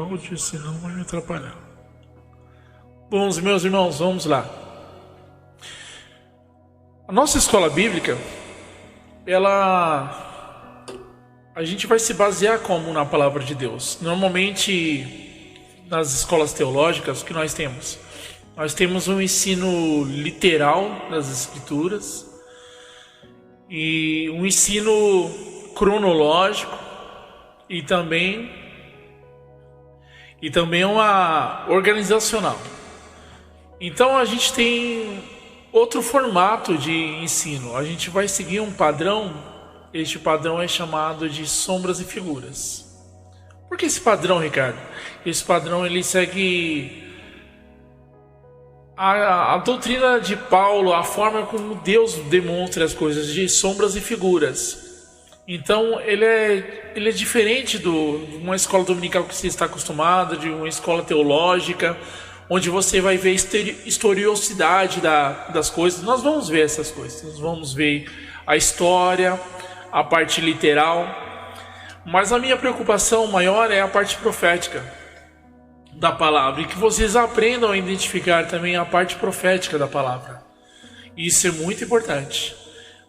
Áudio, senão vai me atrapalhar. Bom, meus irmãos, vamos lá. A nossa escola bíblica, a gente vai se basear como na palavra de Deus. Normalmente, nas escolas teológicas, o que nós temos? Nós temos um ensino literal das Escrituras e um ensino cronológico e também uma organizacional. Então a gente tem outro formato de ensino. A gente vai seguir um padrão. Este padrão é chamado de sombras e figuras. Por que esse padrão, Ricardo? Esse padrão ele segue a doutrina de Paulo, a forma como Deus demonstra as coisas, de sombras e figuras. Então ele é diferente de uma escola dominical que você está acostumado, de uma escola teológica, onde você vai ver historiosidade das coisas. Nós vamos ver essas coisas, nós vamos ver a história, a parte literal, mas a minha preocupação maior é a parte profética da palavra, e que vocês aprendam a identificar também a parte profética da palavra. Isso é muito importante.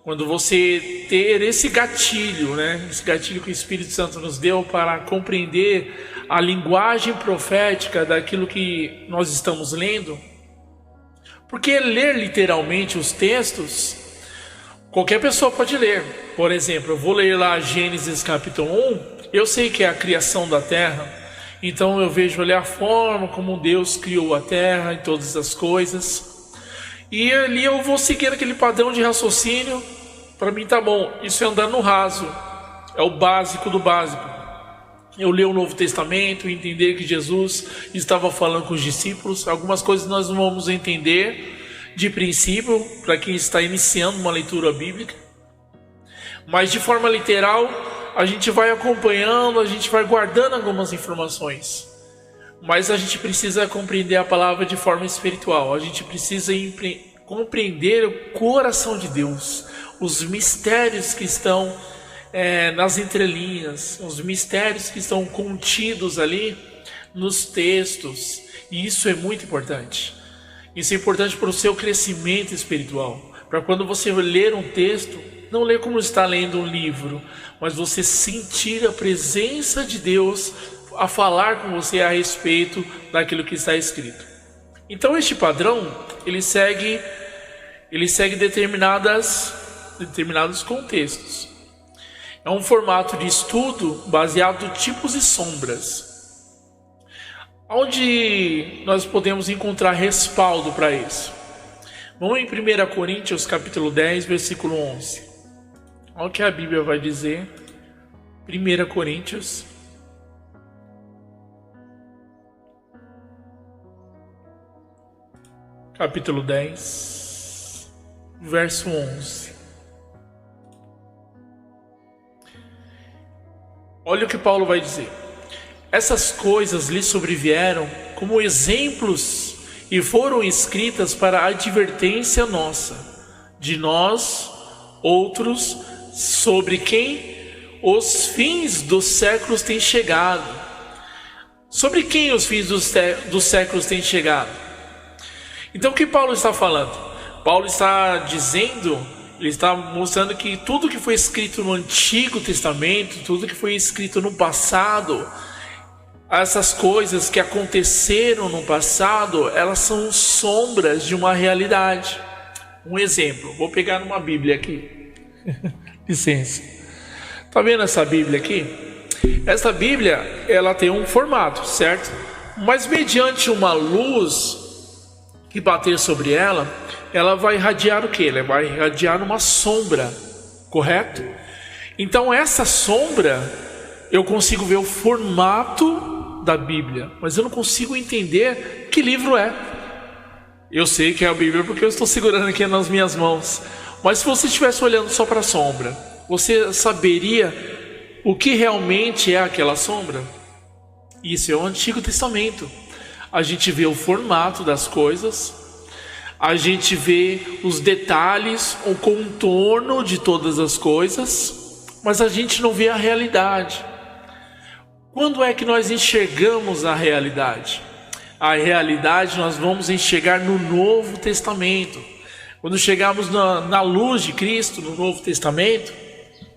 Quando você ter esse gatilho, esse gatilho que o Espírito Santo nos deu para compreender a linguagem profética daquilo que nós estamos lendo, porque ler literalmente os textos, qualquer pessoa pode ler. Por exemplo, eu vou ler lá Gênesis capítulo 1, eu sei que é a criação da terra, então eu vejo ali a forma como Deus criou a terra e todas as coisas. E ali eu vou seguir aquele padrão de raciocínio. Para mim tá bom, isso é andar no raso, é o básico do básico. Eu ler o Novo Testamento, entender que Jesus estava falando com os discípulos. Algumas coisas nós não vamos entender de princípio, para quem está iniciando uma leitura bíblica. Mas de forma literal, a gente vai acompanhando, a gente vai guardando algumas informações. Mas a gente precisa compreender a palavra de forma espiritual. A gente precisa compreender o coração de Deus, os mistérios que estão nas entrelinhas, os mistérios que estão contidos ali nos textos. E isso é muito importante. Isso é importante para o seu crescimento espiritual. Para quando você ler um texto, não ler como está lendo um livro, mas você sentir a presença de Deus a falar com você a respeito daquilo que está escrito. Então este padrão, ele segue determinados contextos. É um formato de estudo baseado em tipos e sombras, onde nós podemos encontrar respaldo para isso. Vamos em 1 Coríntios capítulo 10, versículo 11. Olha o que a Bíblia vai dizer. 1 Coríntios capítulo 10, verso 11. Olha o que Paulo vai dizer. Essas coisas lhe sobrevieram como exemplos e foram escritas para a advertência nossa, de nós, outros, sobre quem os fins dos séculos têm chegado. Sobre quem os fins dos séculos têm chegado? Então o que Paulo está falando? Paulo está dizendo, ele está mostrando que tudo que foi escrito no Antigo Testamento, tudo que foi escrito no passado, essas coisas que aconteceram no passado, elas são sombras de uma realidade. Um exemplo, vou pegar uma Bíblia aqui. Licença. Está vendo essa Bíblia aqui? Essa Bíblia, ela tem um formato, certo? Mas mediante uma luz que bater sobre ela, ela vai irradiar o quê? Ela vai irradiar uma sombra, correto? Então essa sombra, eu consigo ver o formato da Bíblia, mas eu não consigo entender que livro é. Eu sei que é a Bíblia porque eu estou segurando aqui nas minhas mãos. Mas se você estivesse olhando só para a sombra, você saberia o que realmente é aquela sombra? Isso é o Antigo Testamento. A gente vê o formato das coisas, a gente vê os detalhes, o contorno de todas as coisas, mas a gente não vê a realidade. Quando é que nós enxergamos a realidade? A realidade nós vamos enxergar no Novo Testamento. Quando chegarmos na luz de Cristo, no Novo Testamento,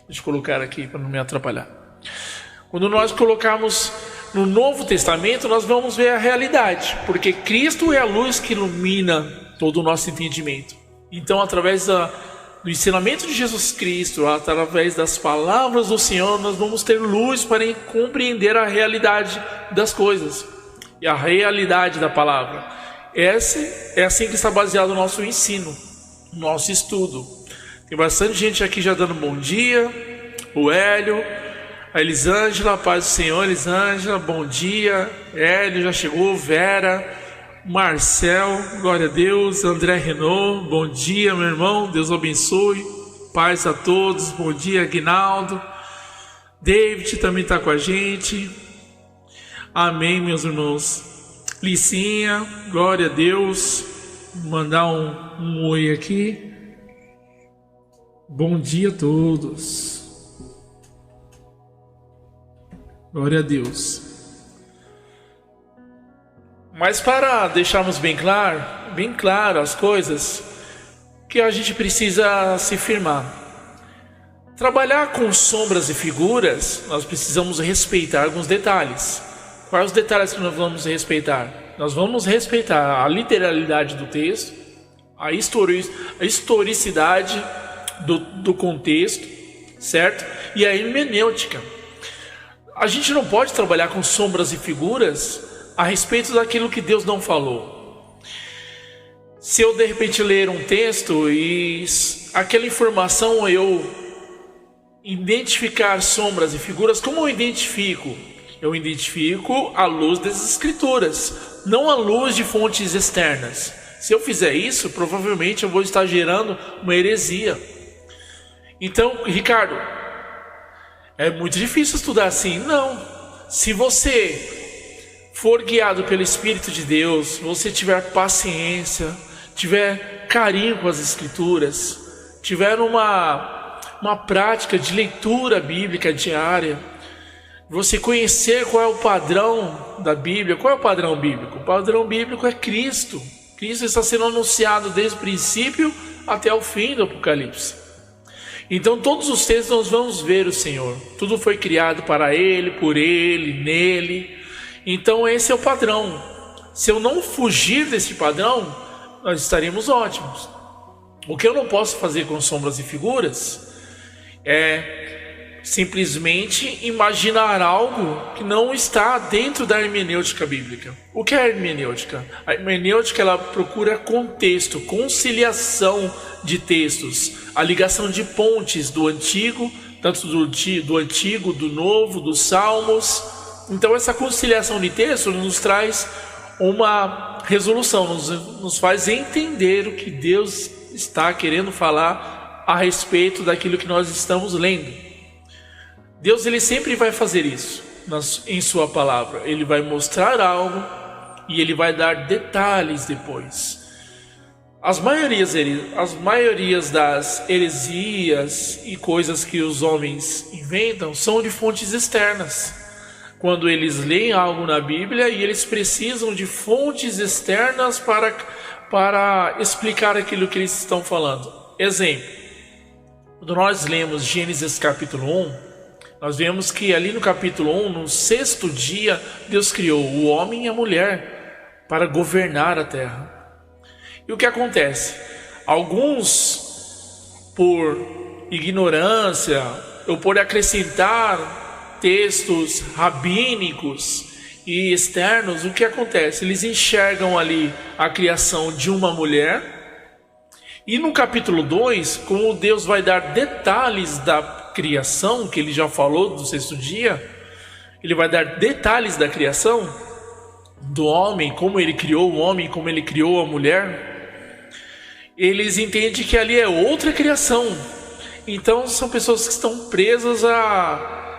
deixa eu colocar aqui para não me atrapalhar. Quando nós colocarmos no Novo Testamento, nós vamos ver a realidade, porque Cristo é a luz que ilumina todo o nosso entendimento. Então, através do ensinamento de Jesus Cristo, através das palavras do Senhor, nós vamos ter luz para compreender a realidade das coisas e a realidade da palavra. Esse é assim que está baseado o nosso ensino, o nosso estudo. Tem bastante gente aqui já dando bom dia. O Hélio, a Elisângela, paz do Senhor. Elisângela, bom dia. Hélio já chegou. Vera, Marcel, glória a Deus. André Renault, bom dia, meu irmão. Deus abençoe. Paz a todos. Bom dia, Aguinaldo. David também está com a gente. Amém, meus irmãos. Licinha, glória a Deus. Vou mandar um oi aqui. Bom dia a todos. Glória a Deus. Mas para deixarmos bem claro as coisas, que a gente precisa se firmar. Trabalhar com sombras e figuras, nós precisamos respeitar alguns detalhes. Quais os detalhes que nós vamos respeitar? Nós vamos respeitar a literalidade do texto, a historicidade do contexto, certo? E a hermenêutica. A gente não pode trabalhar com sombras e figuras a respeito daquilo que Deus não falou. Se eu de repente ler um texto e aquela informação eu identificar sombras e figuras, como eu identifico? Eu identifico à luz das Escrituras, não à luz de fontes externas. Se eu fizer isso, provavelmente eu vou estar gerando uma heresia. Então, Ricardo, é muito difícil estudar assim. Não. Se você for guiado pelo Espírito de Deus, você tiver paciência, tiver carinho com as Escrituras, tiver uma prática de leitura bíblica diária, você conhecer qual é o padrão da Bíblia. Qual é o padrão bíblico? O padrão bíblico é Cristo. Cristo está sendo anunciado desde o princípio até o fim do Apocalipse. Então todos os textos nós vamos ver o Senhor. Tudo foi criado para Ele, por Ele, nele. Então esse é o padrão. Se eu não fugir desse padrão, nós estaremos ótimos. O que eu não posso fazer com sombras e figuras é simplesmente imaginar algo que não está dentro da hermenêutica bíblica. O que é a hermenêutica? A hermenêutica, ela procura contexto, conciliação de textos, a ligação de pontes do antigo, tanto do antigo, do novo, dos salmos. Então essa conciliação de texto nos traz uma resolução, nos faz entender o que Deus está querendo falar a respeito daquilo que nós estamos lendo. Deus, ele sempre vai fazer isso em sua palavra. Ele vai mostrar algo e ele vai dar detalhes depois. As maiorias das heresias e coisas que os homens inventam são de fontes externas. Quando eles leem algo na Bíblia e eles precisam de fontes externas para explicar aquilo que eles estão falando. Exemplo, quando nós lemos Gênesis capítulo 1, nós vemos que ali no capítulo 1, no 6º dia, Deus criou o homem e a mulher para governar a terra. E o que acontece? Alguns, por ignorância ou por acrescentar textos rabínicos e externos, o que acontece? Eles enxergam ali a criação de uma mulher. E no capítulo 2, como Deus vai dar detalhes da criação, que ele já falou do 6º dia, ele vai dar detalhes da criação do homem, como ele criou o homem, como ele criou a mulher. Eles entendem que ali é outra criação. Então são pessoas que estão presas a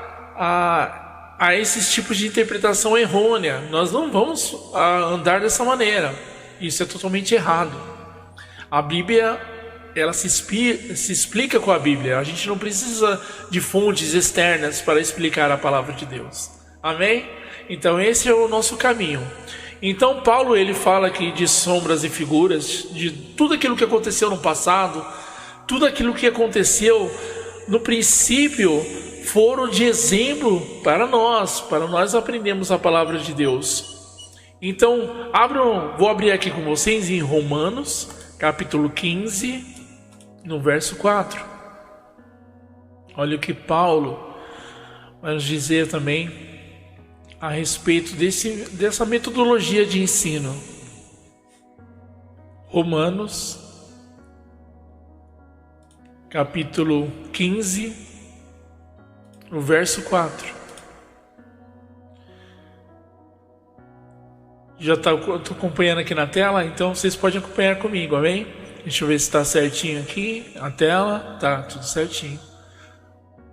esses tipos de interpretação errônea. Nós não vamos andar dessa maneira. Isso é totalmente errado. A Bíblia, ela se explica com a Bíblia. A gente não precisa de fontes externas para explicar a palavra de Deus. Amém? Então esse é o nosso caminho. Então Paulo ele fala aqui de sombras e figuras, de tudo aquilo que aconteceu no passado, tudo aquilo que aconteceu no princípio foram de exemplo para nós aprendermos a palavra de Deus. Então vou abrir aqui com vocês em Romanos capítulo 15, no verso 4. Olha o que Paulo vai nos dizer também a respeito dessa metodologia de ensino. Romanos, capítulo 15, no verso 4. Já estou acompanhando aqui na tela, então vocês podem acompanhar comigo, amém? Deixa eu ver se está certinho aqui, a tela, tá tudo certinho.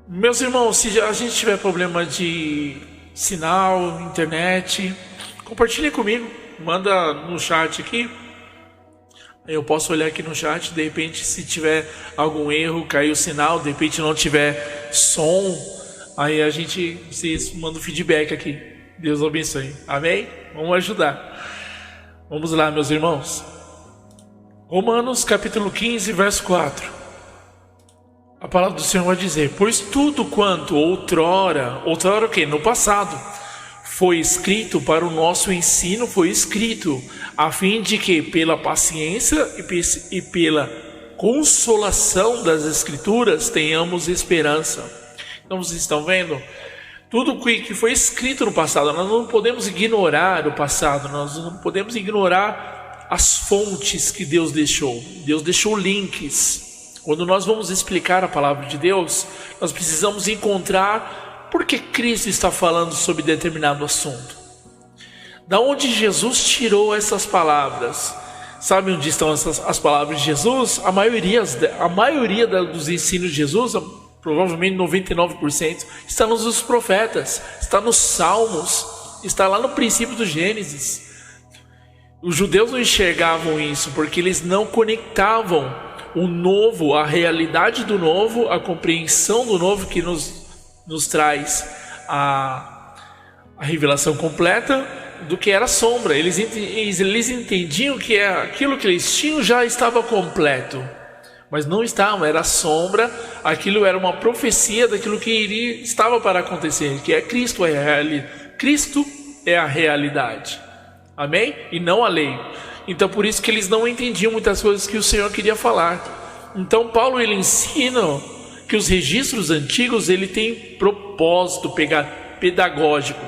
Meus irmãos, se a gente tiver problema de sinal, internet, compartilhe comigo, manda no chat aqui, eu posso olhar aqui no chat, de repente se tiver algum erro, caiu o sinal, de repente não tiver som, aí vocês mandam feedback aqui, Deus abençoe, amém? Vamos ajudar, vamos lá meus irmãos, Romanos capítulo 15, verso 4. A palavra do Senhor vai dizer: pois tudo quanto outrora o quê? No passado, foi escrito para o nosso ensino, foi escrito, a fim de que pela paciência e pela consolação das Escrituras tenhamos esperança. Então vocês estão vendo? Tudo que foi escrito no passado, nós não podemos ignorar o passado, nós não podemos ignorar as fontes que Deus deixou. Deus deixou links. Quando nós vamos explicar a palavra de Deus, nós precisamos encontrar por que Cristo está falando sobre determinado assunto. Da onde Jesus tirou essas palavras? Sabe onde estão as palavras de Jesus? A maioria dos ensinos de Jesus, provavelmente 99%, está nos profetas, está nos Salmos, está lá no princípio do Gênesis. Os judeus não enxergavam isso porque eles não conectavam o novo, a realidade do novo, a compreensão do novo que nos traz a revelação completa do que era sombra. Eles entendiam que aquilo que eles tinham já estava completo, mas não estava, era sombra, aquilo era uma profecia daquilo que estava para acontecer, que é Cristo, Cristo é a realidade, amém? E não a lei. Então por isso que eles não entendiam muitas coisas que o Senhor queria falar. Então Paulo ele ensina que os registros antigos ele tem propósito pedagógico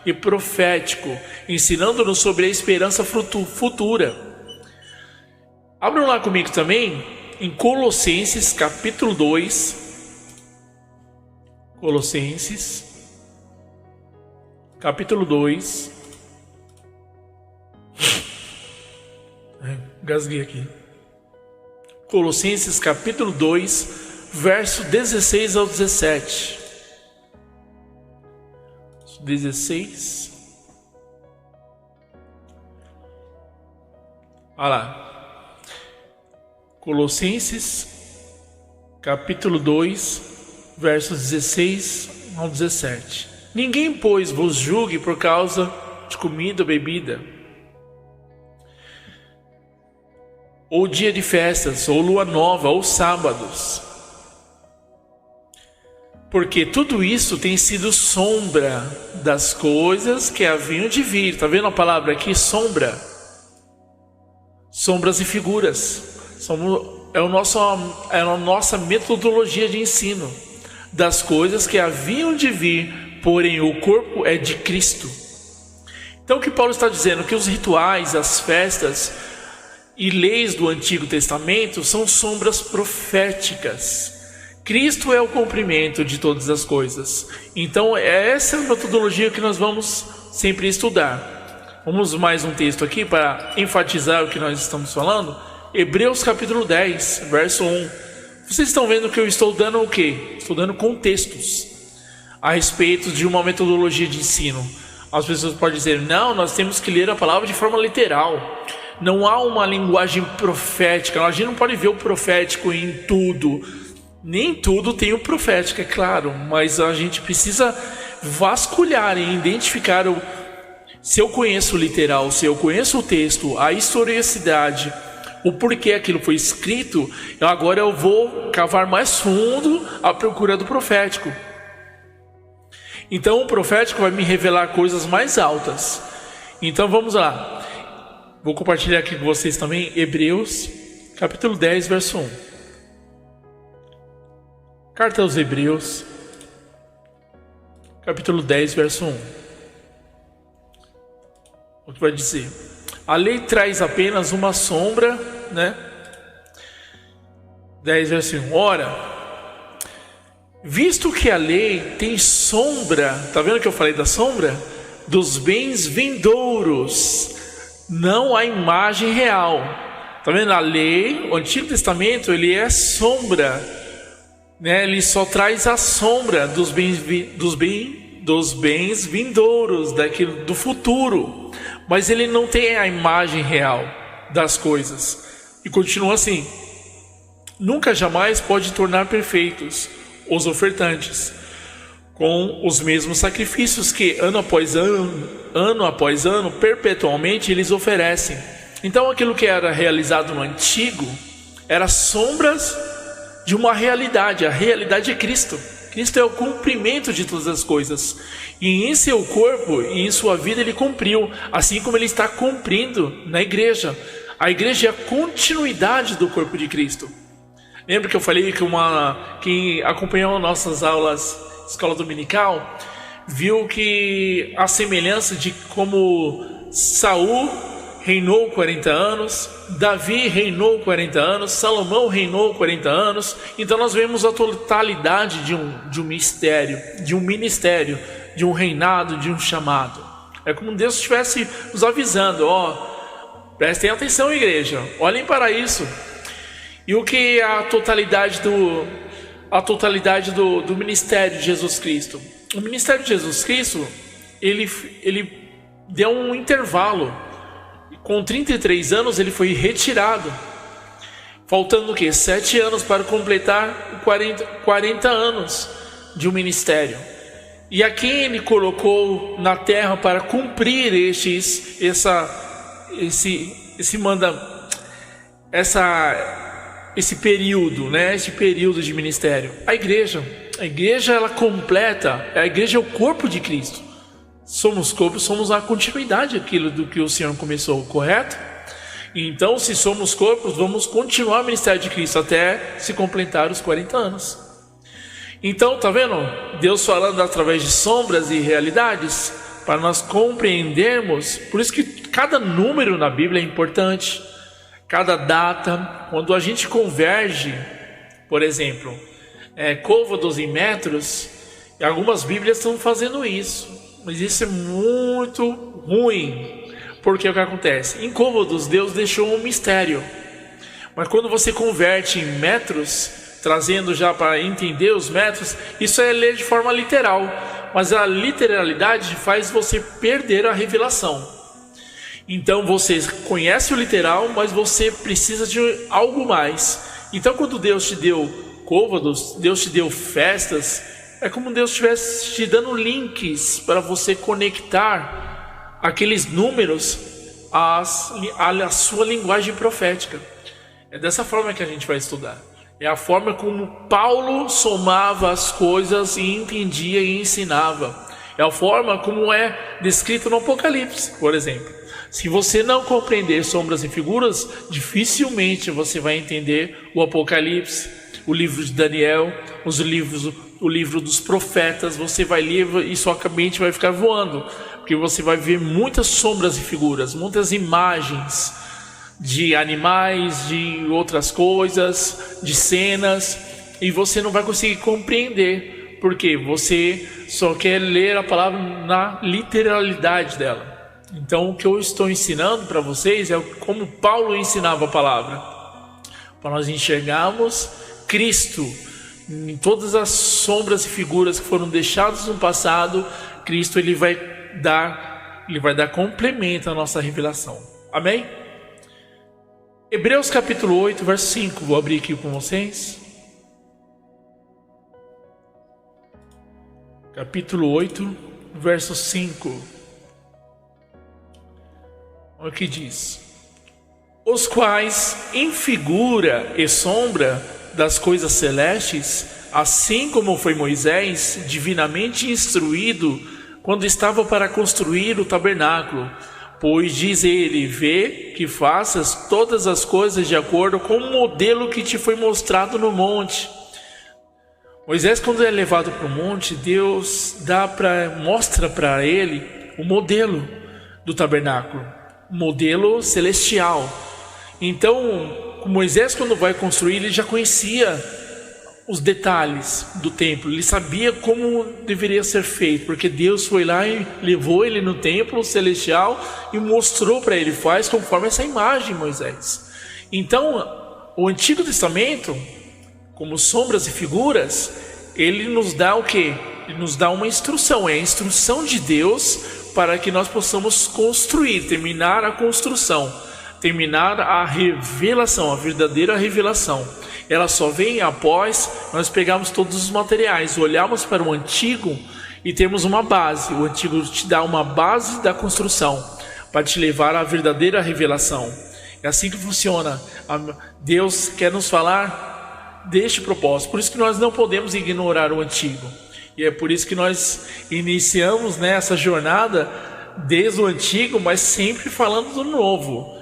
e profético, ensinando-nos sobre a esperança futura. Abram lá comigo também em Colossenses capítulo 2. Colossenses capítulo 2. Gasguei aqui. Colossenses capítulo 2, verso 16 ao 17. 16. Olha lá. Colossenses capítulo 2, versos 16 ao 17. Ninguém, pois, vos julgue por causa de comida ou bebida, ou dia de festas, ou lua nova, ou sábados, porque tudo isso tem sido sombra das coisas que haviam de vir. Está vendo a palavra aqui? Sombra. Sombras e figuras. É a nossa metodologia de ensino das coisas que haviam de vir, porém o corpo é de Cristo. Então o que Paulo está dizendo? Que os rituais, as festas e leis do Antigo Testamento são sombras proféticas. Cristo é o cumprimento de todas as coisas. Então essa é a metodologia que nós vamos sempre estudar. Vamos mais um texto aqui para enfatizar o que nós estamos falando. Hebreus capítulo 10, verso 1. Vocês estão vendo que eu estou dando o quê? Estou dando contextos a respeito de uma metodologia de ensino. As pessoas podem dizer, não, nós temos que ler a palavra de forma literal. Não há uma linguagem profética. A gente não pode ver o profético em tudo. Nem tudo tem o profético, é claro. Mas a gente precisa vasculharem, identificar se eu conheço o literal, se eu conheço o texto, a historicidade, o porquê aquilo foi escrito, agora eu vou cavar mais fundo à procura do profético. Então o profético vai me revelar coisas mais altas. Então vamos lá. Vou compartilhar aqui com vocês também Hebreus, capítulo 10, verso 1. Carta aos Hebreus, capítulo 10, verso 1. O que vai dizer? A lei traz apenas uma sombra, né? 10, verso 1. Ora, visto que a lei tem sombra, tá vendo que eu falei da sombra? Dos bens vindouros, não a imagem real. Tá vendo? A lei, o Antigo Testamento, ele é sombra, né? Ele só traz a sombra dos bens vindouros, daquilo do futuro, mas ele não tem a imagem real das coisas. E continua assim: nunca jamais pode tornar perfeitos os ofertantes com os mesmos sacrifícios que ano após ano, perpetualmente eles oferecem. Então aquilo que era realizado no antigo era sombras de uma realidade. A realidade é Cristo. Cristo é o cumprimento de todas as coisas, e em seu corpo e em sua vida ele cumpriu, assim como ele está cumprindo na igreja. A igreja é a continuidade do corpo de Cristo. Lembra que eu falei que quem acompanhou nossas aulas escola dominical viu que a semelhança de como Saul reinou 40 anos, Davi reinou 40 anos, Salomão reinou 40 anos. Então nós vemos a totalidade de um mistério, de um ministério, de um reinado, de um chamado. É como Deus estivesse nos avisando: prestem atenção, igreja, olhem para isso. E o que é a totalidade do ministério de Jesus Cristo? O ministério de Jesus Cristo, ele deu um intervalo. Com 33 anos ele foi retirado, faltando o quê? 7 anos para completar 40 anos de um ministério. E a quem ele colocou na terra para cumprir esse período, né? Esse período de ministério? A igreja. A igreja, ela completa. A igreja é o corpo de Cristo. Somos corpo, somos a continuidade daquilo do que o Senhor começou, correto? Então, se somos corpos, vamos continuar o ministério de Cristo até se completar os 40 anos. Então, tá vendo? Deus falando através de sombras e realidades para nós compreendermos. Por isso que cada número na Bíblia é importante, cada data. Quando a gente converge, por exemplo, côvados em metros, e algumas Bíblias estão fazendo isso. Mas isso é muito ruim, porque o que acontece? Em côvados, Deus deixou um mistério, mas quando você converte em metros, trazendo já para entender os metros, isso é ler de forma literal, mas a literalidade faz você perder a revelação. Então você conhece o literal, mas você precisa de algo mais. Então quando Deus te deu côvados, Deus te deu festas, é como Deus estivesse te dando links para você conectar aqueles números à sua linguagem profética. É dessa forma que a gente vai estudar. É a forma como Paulo somava as coisas e entendia e ensinava. É a forma como é descrito no Apocalipse, por exemplo. Se você não compreender sombras e figuras, dificilmente você vai entender o Apocalipse, o livro de Daniel, o livro dos profetas. Você vai ler e sua mente vai ficar voando, porque você vai ver muitas sombras e figuras, muitas imagens de animais, de outras coisas, de cenas, e você não vai conseguir compreender, porque você só quer ler a palavra na literalidade dela. Então o que eu estou ensinando para vocês é como Paulo ensinava a palavra, para nós enxergarmos Cristo em todas as sombras e figuras que foram deixadas no passado. Cristo ele vai dar complemento à nossa revelação. Amém? Hebreus capítulo 8, verso 5. Vou abrir aqui com vocês. capítulo 8, verso 5. Olha o que diz: os quais, em figura e sombra das coisas celestes, assim como foi Moisés, divinamente instruído, quando estava para construir o tabernáculo. Pois diz ele: vê que faças todas as coisas de acordo com o modelo que te foi mostrado no monte. Moisés, quando é levado para o monte, Deus mostra para ele o modelo do tabernáculo, o modelo celestial. Então, Moisés, quando vai construir, ele já conhecia os detalhes do templo, ele sabia como deveria ser feito, porque Deus foi lá e levou ele no templo celestial e mostrou para ele: faz conforme essa imagem, Moisés. Então, o Antigo Testamento, como sombras e figuras, ele nos dá o quê? Ele nos dá uma instrução, é a instrução de Deus para que nós possamos construir, terminar a construção, terminar a revelação, a verdadeira revelação. Ela só vem após nós pegarmos todos os materiais, olharmos para o Antigo e termos uma base. O Antigo te dá uma base da construção para te levar à verdadeira revelação. É assim que funciona. Deus quer nos falar deste propósito. Por isso que nós não podemos ignorar o Antigo. E é por isso que nós iniciamos essa jornada desde o Antigo, mas sempre falando do Novo.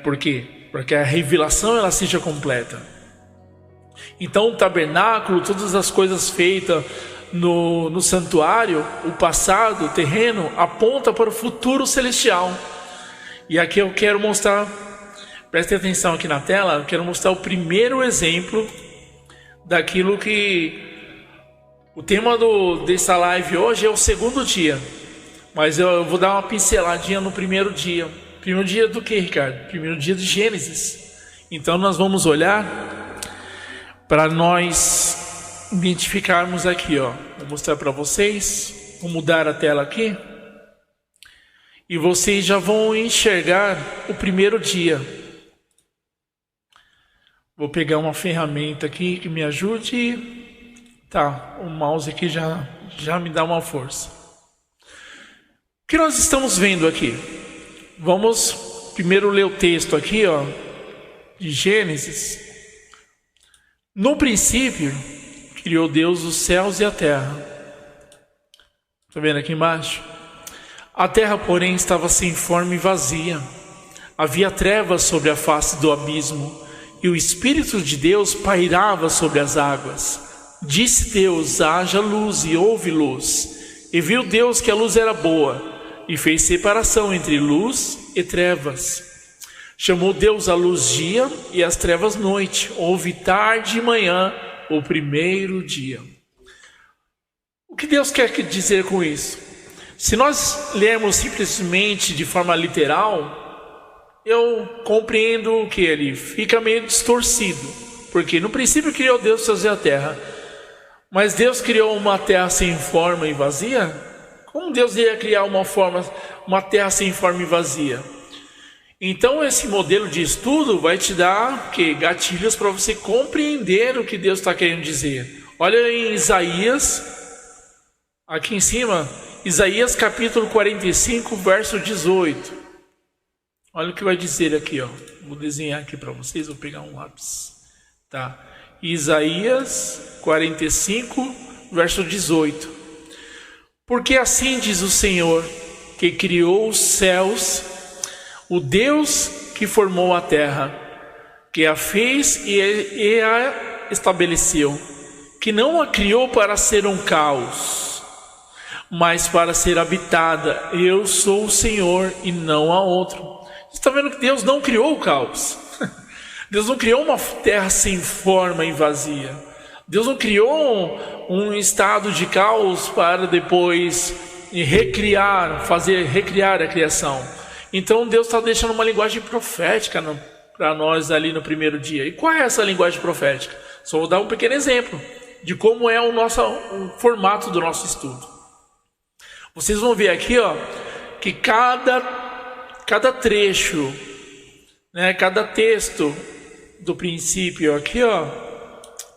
Por quê? Para que a revelação ela seja completa. Então o tabernáculo, todas as coisas feitas no santuário, o passado, o terreno, aponta para o futuro celestial. E aqui eu quero mostrar, prestem atenção aqui na tela, eu quero mostrar o primeiro exemplo daquilo que... O tema dessa live hoje é o segundo dia, mas eu vou dar uma pinceladinha no primeiro dia. Primeiro dia do que, Ricardo? Primeiro dia de Gênesis. Então nós vamos olhar para nós identificarmos aqui, ó. Vou mostrar para vocês. Vou mudar a tela aqui. E vocês já vão enxergar o primeiro dia. Vou pegar uma ferramenta aqui que me ajude. Tá, o mouse aqui já me dá uma força. O que nós estamos vendo aqui? Vamos primeiro ler o texto aqui, ó, de Gênesis. No princípio, criou Deus os céus e a terra. Está vendo aqui embaixo? A terra, porém, estava sem forma e vazia. Havia trevas sobre a face do abismo, e o Espírito de Deus pairava sobre as águas. Disse Deus: haja luz, e houve luz. E viu Deus que a luz era boa, e fez separação entre luz e trevas. Chamou Deus a luz dia e as trevas noite. Houve tarde e manhã, o primeiro dia. O que Deus quer dizer com isso? Se nós lermos simplesmente de forma literal, eu compreendo que ele fica meio distorcido. Porque no princípio criou Deus os céus e a terra. Mas Deus criou uma terra sem forma e vazia? Como Deus ia criar uma terra sem forma e vazia? Então esse modelo de estudo vai te dar gatilhos para você compreender o que Deus está querendo dizer. Olha em Isaías, aqui em cima, Isaías capítulo 45, verso 18. Olha o que vai dizer aqui, ó. Vou desenhar aqui para vocês, vou pegar um lápis. Tá. Isaías 45, verso 18. Porque assim diz o Senhor, que criou os céus, o Deus que formou a terra, que a fez e a estabeleceu, que não a criou para ser um caos, mas para ser habitada. Eu sou o Senhor e não há outro. Você está vendo que Deus não criou o caos. Deus não criou uma terra sem forma e vazia. Deus não criou um estado de caos para depois recriar a criação. Então Deus está deixando uma linguagem profética para nós ali no primeiro dia. E qual é essa linguagem profética? Só vou dar um pequeno exemplo de como é o formato do nosso estudo. Vocês vão ver aqui, ó, que cada trecho, cada texto do princípio aqui, ó,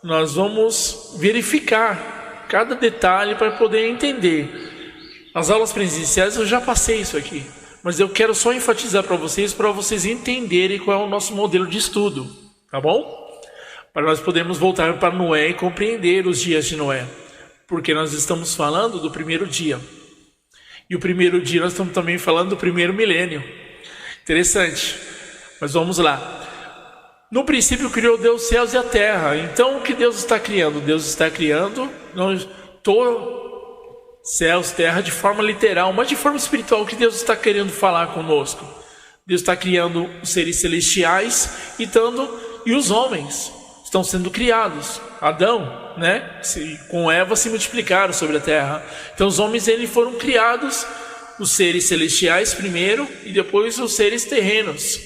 nós vamos verificar cada detalhe para poder entender. As aulas presenciais eu já passei isso aqui, mas eu quero só enfatizar para vocês entenderem qual é o nosso modelo de estudo, tá bom? Para nós podermos voltar para Noé e compreender os dias de Noé, porque nós estamos falando do primeiro dia. E o primeiro dia nós estamos também falando do primeiro milênio. Interessante. Mas vamos lá. No princípio criou Deus os céus e a terra. Então o que Deus está criando? Deus está criando céus, terra de forma literal, mas de forma espiritual. O que Deus está querendo falar conosco? Deus está criando os seres celestiais e os homens estão sendo criados. Adão, né? Com Eva se multiplicaram sobre a terra. Então os homens eles foram criados, os seres celestiais primeiro e depois os seres terrenos.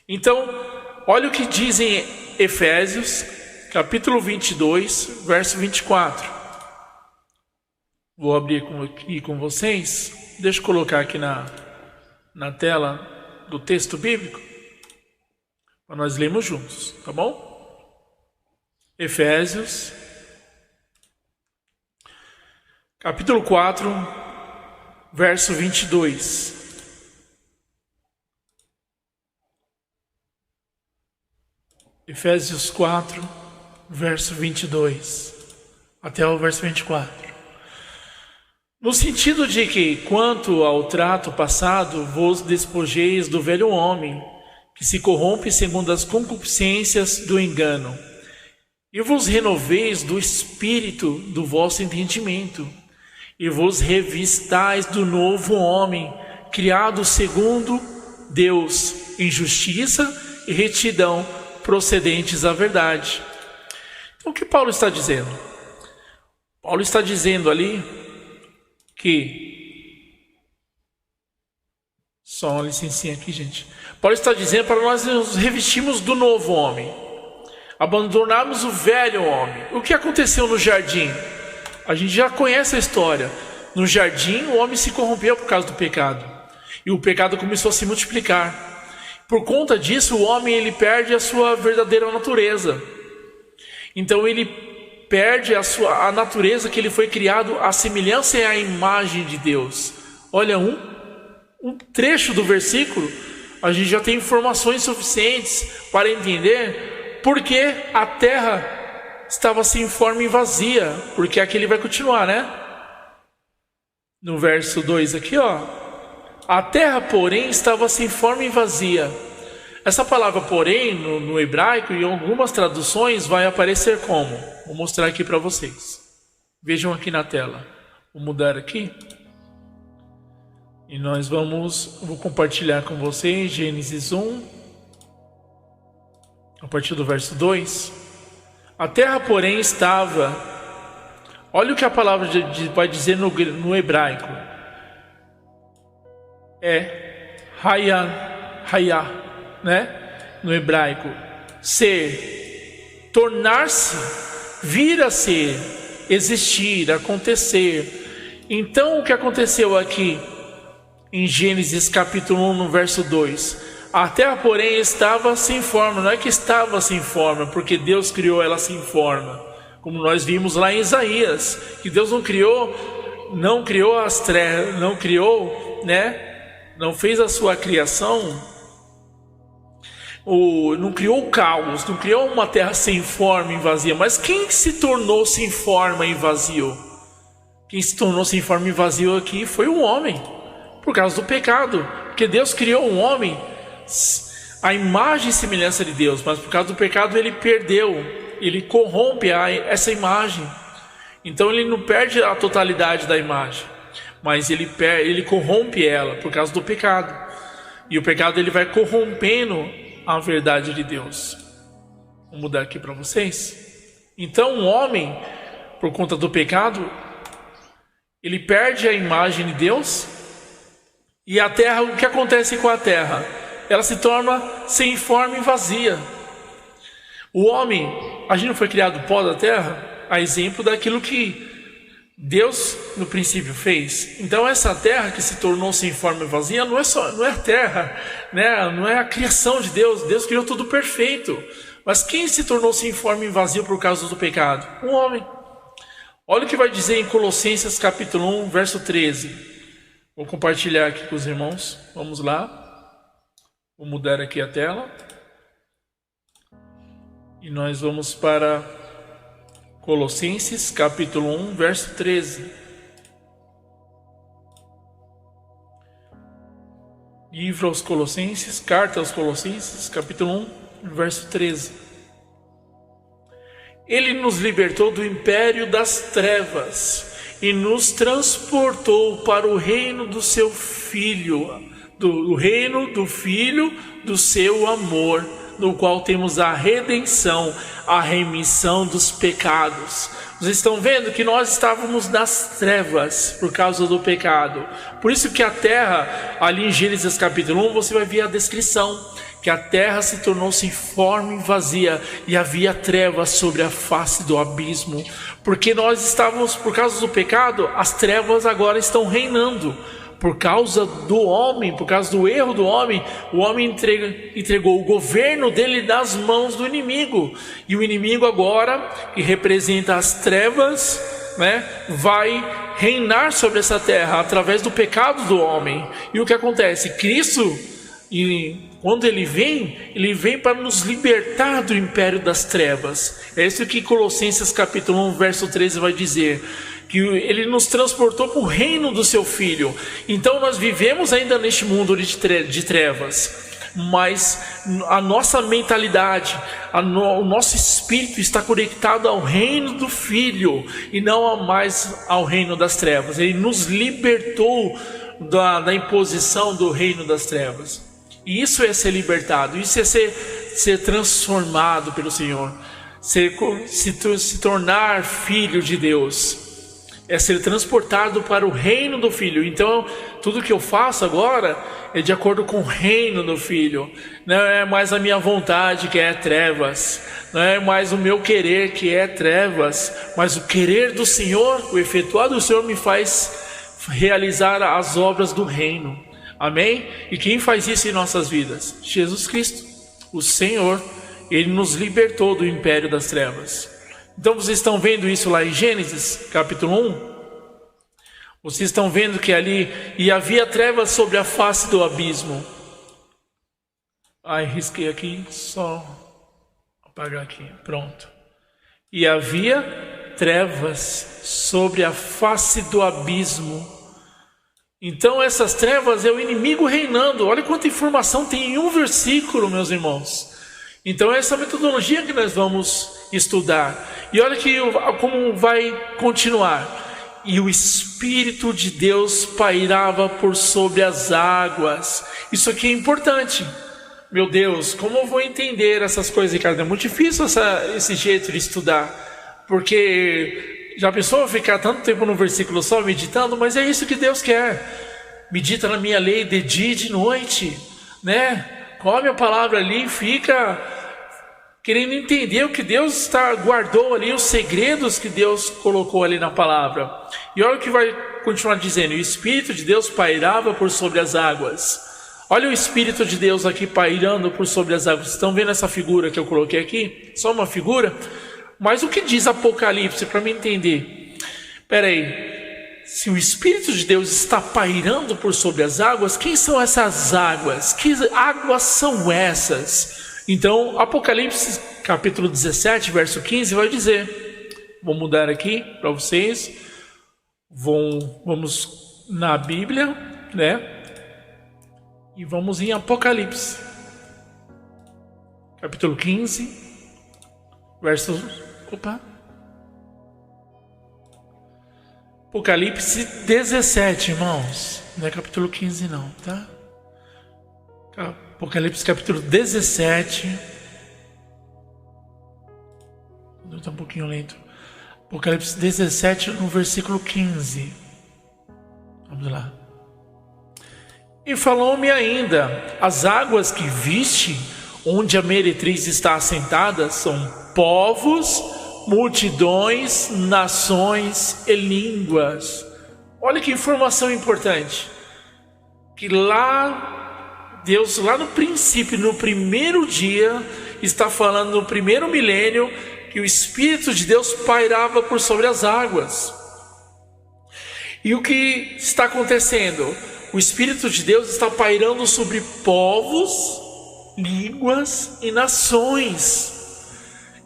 Então, olha o que diz em Efésios, capítulo 22, verso 24. Vou abrir aqui com vocês. Deixa eu colocar aqui na tela do texto bíblico, para nós lermos juntos, tá bom? Efésios, capítulo 4, verso 22. Efésios 4, verso 22, até o verso 24. No sentido de que, quanto ao trato passado, vos despojeis do velho homem, que se corrompe segundo as concupiscências do engano, e vos renoveis do espírito do vosso entendimento, e vos revistais do novo homem, criado segundo Deus, em justiça e retidão, procedentes da verdade. Então o que Paulo está dizendo? Paulo está dizendo ali que... Só uma licencinha aqui, gente. Paulo está dizendo para nós nos revestirmos do novo homem, abandonarmos o velho homem. O que aconteceu no jardim? A gente já conhece a história. No jardim o homem se corrompeu por causa do pecado, e o pecado começou a se multiplicar. Por conta disso, o homem ele perde a sua verdadeira natureza. Então ele perde a natureza que ele foi criado, a semelhança e a imagem de Deus. Olha, um trecho do versículo, a gente já tem informações suficientes para entender porque a terra estava sem forma e vazia. Porque aqui ele vai continuar, né? No verso 2 aqui, ó. A terra, porém, estava sem forma e vazia. Essa palavra, porém, no hebraico, em algumas traduções, vai aparecer como? Vou mostrar aqui para vocês. Vejam aqui na tela. Vou mudar aqui. E vou compartilhar com vocês Gênesis 1, a partir do verso 2. A terra, porém, estava... Olha o que a palavra vai dizer no hebraico. É Hayah, né? No hebraico, ser, tornar-se, vir a ser, existir, acontecer. Então o que aconteceu aqui em Gênesis capítulo 1, no verso 2? A terra, porém, estava sem forma. Não é que estava sem forma, porque Deus criou ela sem forma, como nós vimos lá em Isaías, que Deus não criou as trevas, não criou, né? Não fez a sua criação, não criou o caos, não criou uma terra sem forma e vazia. Mas quem se tornou sem forma e vazio? Quem se tornou sem forma e vazio aqui foi o homem, por causa do pecado. Porque Deus criou um homem, a imagem e semelhança de Deus, mas por causa do pecado ele perdeu, ele corrompe essa imagem. Então ele não perde a totalidade da imagem, mas ele corrompe ela por causa do pecado. E o pecado ele vai corrompendo a verdade de Deus. Vou mudar aqui para vocês. Então o homem, por conta do pecado, ele perde a imagem de Deus. E a terra, o que acontece com a terra? Ela se torna sem forma e vazia. O homem, a gente não foi criado do pó da terra? A exemplo daquilo que Deus no princípio fez. Então essa terra que se tornou sem forma e vazia não é a terra, né? Não é a criação de Deus. Deus criou tudo perfeito. Mas quem se tornou sem forma e vazio por causa do pecado? O homem. Olha o que vai dizer em Colossenses capítulo 1, verso 13. Vou compartilhar aqui com os irmãos. Vamos lá. Vou mudar aqui a tela. E nós vamos para Colossenses capítulo 1, verso 13. Livro aos Colossenses, carta aos Colossenses, capítulo 1, verso 13. Ele nos libertou do império das trevas e nos transportou para o reino do seu Filho, do reino do Filho do seu amor, no qual temos a redenção, a remissão dos pecados. Vocês estão vendo que nós estávamos nas trevas por causa do pecado. Por isso que a terra, ali em Gênesis capítulo 1, você vai ver a descrição, que a terra se tornou sem forma e vazia, e havia trevas sobre a face do abismo. Porque nós estávamos, por causa do pecado, as trevas agora estão reinando. Por causa do homem, por causa do erro do homem, o homem entregou o governo dele nas mãos do inimigo. E o inimigo agora, que representa as trevas, vai reinar sobre essa terra através do pecado do homem. E o que acontece? Cristo, quando ele vem para nos libertar do império das trevas. É isso que Colossenses capítulo 1, verso 13 vai dizer. Que ele nos transportou para o reino do seu Filho. Então nós vivemos ainda neste mundo de trevas, mas a nossa mentalidade, o nosso espírito está conectado ao reino do Filho e não mais ao reino das trevas. Ele nos libertou da imposição do reino das trevas. E isso é ser libertado, isso é ser transformado pelo Senhor, se tornar filho de Deus. É ser transportado para o reino do Filho. Então, tudo que eu faço agora é de acordo com o reino do Filho. Não é mais a minha vontade que é trevas. Não é mais o meu querer que é trevas. Mas o querer do Senhor, o efetuado do Senhor me faz realizar as obras do reino. Amém? E quem faz isso em nossas vidas? Jesus Cristo, o Senhor. Ele nos libertou do império das trevas. Então vocês estão vendo isso lá em Gênesis capítulo 1? Vocês estão vendo que ali e havia trevas sobre a face do abismo. Risquei aqui, só apagar aqui, pronto. E havia trevas sobre a face do abismo. Então essas trevas é o inimigo reinando. Olha quanta informação tem em um versículo, meus irmãos. Então essa metodologia que nós vamos estudar. E olha como vai continuar. E o Espírito de Deus pairava por sobre as águas. Isso aqui é importante. Meu Deus, como eu vou entender essas coisas, Ricardo? É muito difícil esse jeito de estudar. Porque já pensou ficar tanto tempo no versículo só meditando? Mas é isso que Deus quer. Medita na minha lei de dia e de noite, come a palavra ali e fica querendo entender o que Deus guardou ali, os segredos que Deus colocou ali na palavra. E olha o que vai continuar dizendo. O Espírito de Deus pairava por sobre as águas. Olha o Espírito de Deus aqui pairando por sobre as águas. Estão vendo essa figura que eu coloquei aqui? Só uma figura. Mas o que diz Apocalipse para me entender? Espera aí. Se o Espírito de Deus está pairando por sobre as águas, quem são essas águas? Que águas são essas? Então, Apocalipse capítulo 17, verso 15 vai dizer. Vou mudar aqui para vocês. Vamos na Bíblia, E vamos em Apocalipse. Capítulo 15, verso... Apocalipse 17, irmãos. Não é capítulo 15 não, tá? Apocalipse capítulo 17. Está um pouquinho lento. Apocalipse 17 no versículo 15. Vamos lá. E falou-me ainda: as águas que viste, onde a meretriz está assentada, são povos, multidões, nações e línguas. Olha que informação importante. Que Deus lá no princípio, no primeiro dia, está falando no primeiro milênio, que o Espírito de Deus pairava por sobre as águas. E o que está acontecendo? O Espírito de Deus está pairando sobre povos, línguas e nações.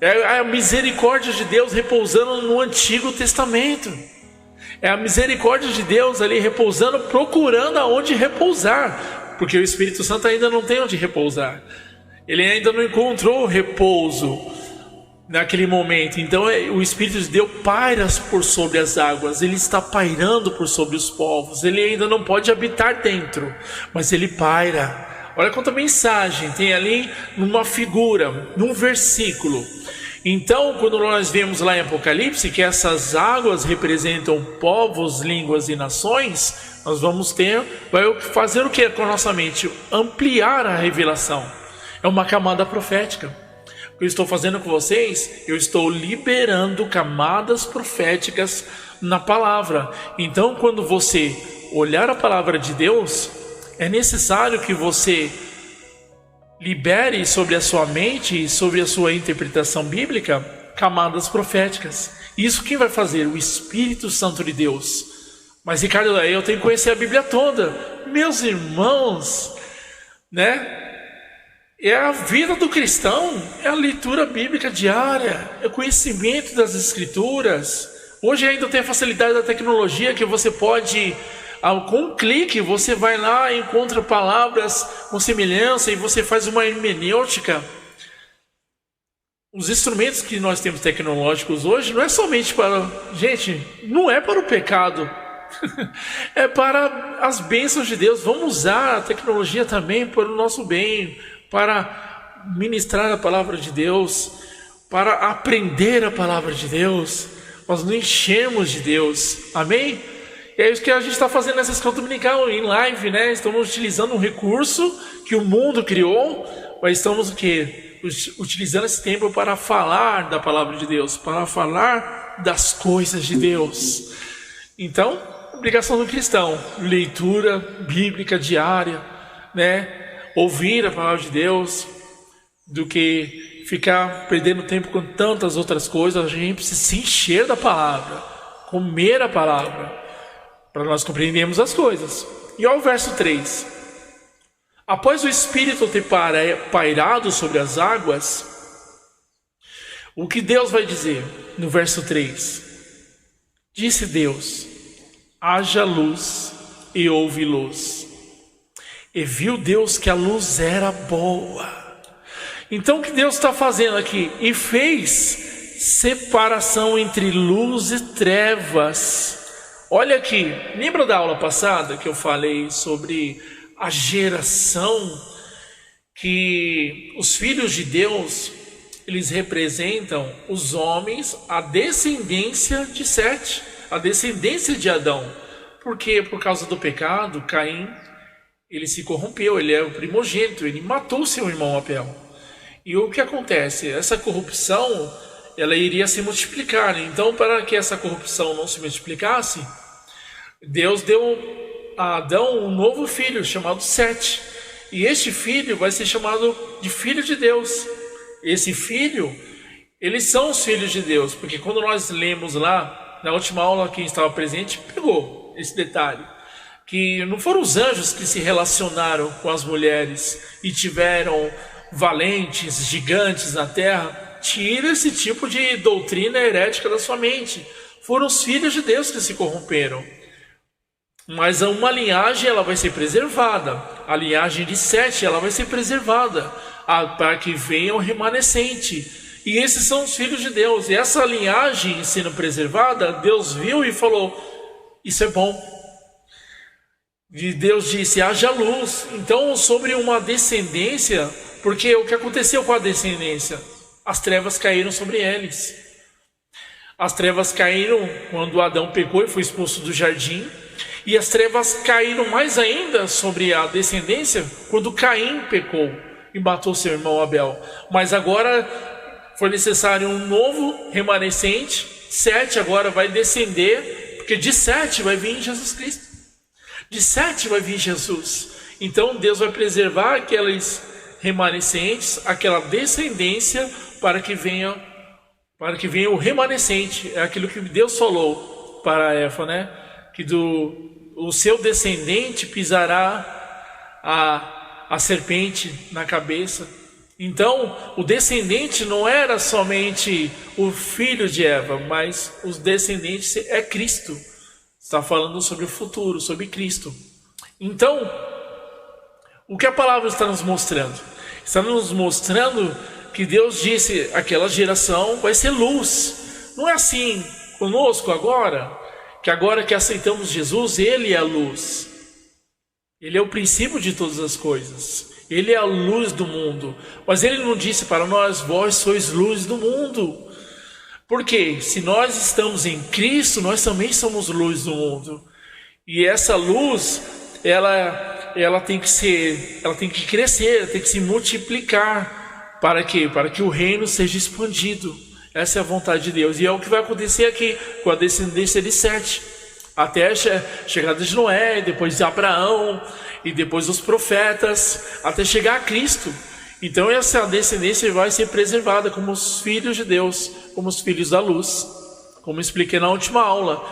É a misericórdia de Deus repousando no Antigo Testamento. É a misericórdia de Deus ali repousando, procurando aonde repousar, porque o Espírito Santo ainda não tem onde repousar. Ele ainda não encontrou repouso naquele momento. Então o Espírito de Deus paira por sobre as águas. Ele está pairando por sobre os povos. Ele ainda não pode habitar dentro, mas ele paira. Olha quanta mensagem tem ali numa figura, num versículo. Então, quando nós vemos lá em Apocalipse que essas águas representam povos, línguas e nações, nós vai fazer o que com a nossa mente? Ampliar a revelação. É uma camada profética. O que eu estou fazendo com vocês? Eu estou liberando camadas proféticas na palavra. Então, quando você olhar a palavra de Deus, é necessário que você libere sobre a sua mente e sobre a sua interpretação bíblica camadas proféticas. Isso quem vai fazer? O Espírito Santo de Deus. Mas Ricardo, eu tenho que conhecer a Bíblia toda. Meus irmãos, né? É a vida do cristão, é a leitura bíblica diária, é o conhecimento das Escrituras. Hoje ainda tem a facilidade da tecnologia que você pode, com um clique, você vai lá e encontra palavras com semelhança e você faz uma hermenêutica. Os instrumentos que nós temos tecnológicos hoje não é somente para... Gente, não é para o pecado. É para as bênçãos de Deus. Vamos usar a tecnologia também para o nosso bem, para ministrar a palavra de Deus, para aprender a palavra de Deus. Nós nos enchemos de Deus. Amém? E é isso que a gente está fazendo nessa escola dominical em live, né? Estamos utilizando um recurso que o mundo criou, mas estamos o quê? Utilizando esse tempo para falar da palavra de Deus, para falar das coisas de Deus. Então, obrigação do cristão, leitura bíblica diária, né? Ouvir a palavra de Deus, do que ficar perdendo tempo com tantas outras coisas. A gente precisa se encher da palavra, comer a palavra, para nós compreendermos as coisas. E olha o verso 3. Após o Espírito ter pairado sobre as águas, o que Deus vai dizer no verso 3? Disse Deus: haja luz, e houve luz. E viu Deus que a luz era boa. Então o que Deus está fazendo aqui? E fez separação entre luz e trevas. Olha aqui, lembra da aula passada que eu falei sobre a geração, que os filhos de Deus, eles representam os homens, a descendência de Sete, a descendência de Adão. Porque por causa do pecado, Caim, ele se corrompeu, ele é o primogênito, ele matou seu irmão Abel. E o que acontece? Essa corrupção, ela iria se multiplicar. Então, para que essa corrupção não se multiplicasse, Deus deu a Adão um novo filho chamado Sete. E este filho vai ser chamado de filho de Deus. Esse filho, eles são os filhos de Deus, porque quando nós lemos lá, na última aula, quem estava presente pegou esse detalhe, que não foram os anjos que se relacionaram com as mulheres e tiveram valentes, gigantes na terra. Tira esse tipo de doutrina herética da sua mente. Foram os filhos de Deus que se corromperam. Mas uma linhagem, ela vai ser preservada. A linhagem de Sete, ela vai ser preservada, para que venha o remanescente. E esses são os filhos de Deus. E essa linhagem sendo preservada, Deus viu e falou: isso é bom. E Deus disse: haja luz. Então, sobre uma descendência, porque o que aconteceu com a descendência? As trevas caíram sobre eles. As trevas caíram quando Adão pecou e foi expulso do jardim. E as trevas caíram mais ainda sobre a descendência quando Caim pecou e matou seu irmão Abel. Mas agora foi necessário um novo remanescente. Sete agora vai descender, porque de Sete vai vir Jesus Cristo. De Sete vai vir Jesus. Então Deus vai preservar aqueles remanescentes, aquela descendência, para que venha para que venha o remanescente. É aquilo que Deus falou para Eva, né? Que o seu descendente pisará a serpente na cabeça. Então, o descendente não era somente o filho de Eva, mas os descendentes é Cristo. Está falando sobre o futuro, sobre Cristo. Então, o que a palavra está nos mostrando? Está nos mostrando que Deus disse, aquela geração vai ser luz. Não é assim conosco agora? Que agora que aceitamos Jesus, Ele é a luz. Ele é o princípio de todas as coisas. Ele é a luz do mundo. Mas Ele não disse para nós, vós sois luz do mundo. Porque se nós estamos em Cristo, nós também somos luz do mundo. E essa luz, ela tem que crescer, tem que se multiplicar. Para quê? Para que o reino seja expandido. Essa é a vontade de Deus. E é o que vai acontecer aqui com a descendência de Sete. Até a chegada de Noé, depois de Abraão, e depois dos profetas, até chegar a Cristo. Então essa descendência vai ser preservada como os filhos de Deus, como os filhos da luz. Como expliquei na última aula.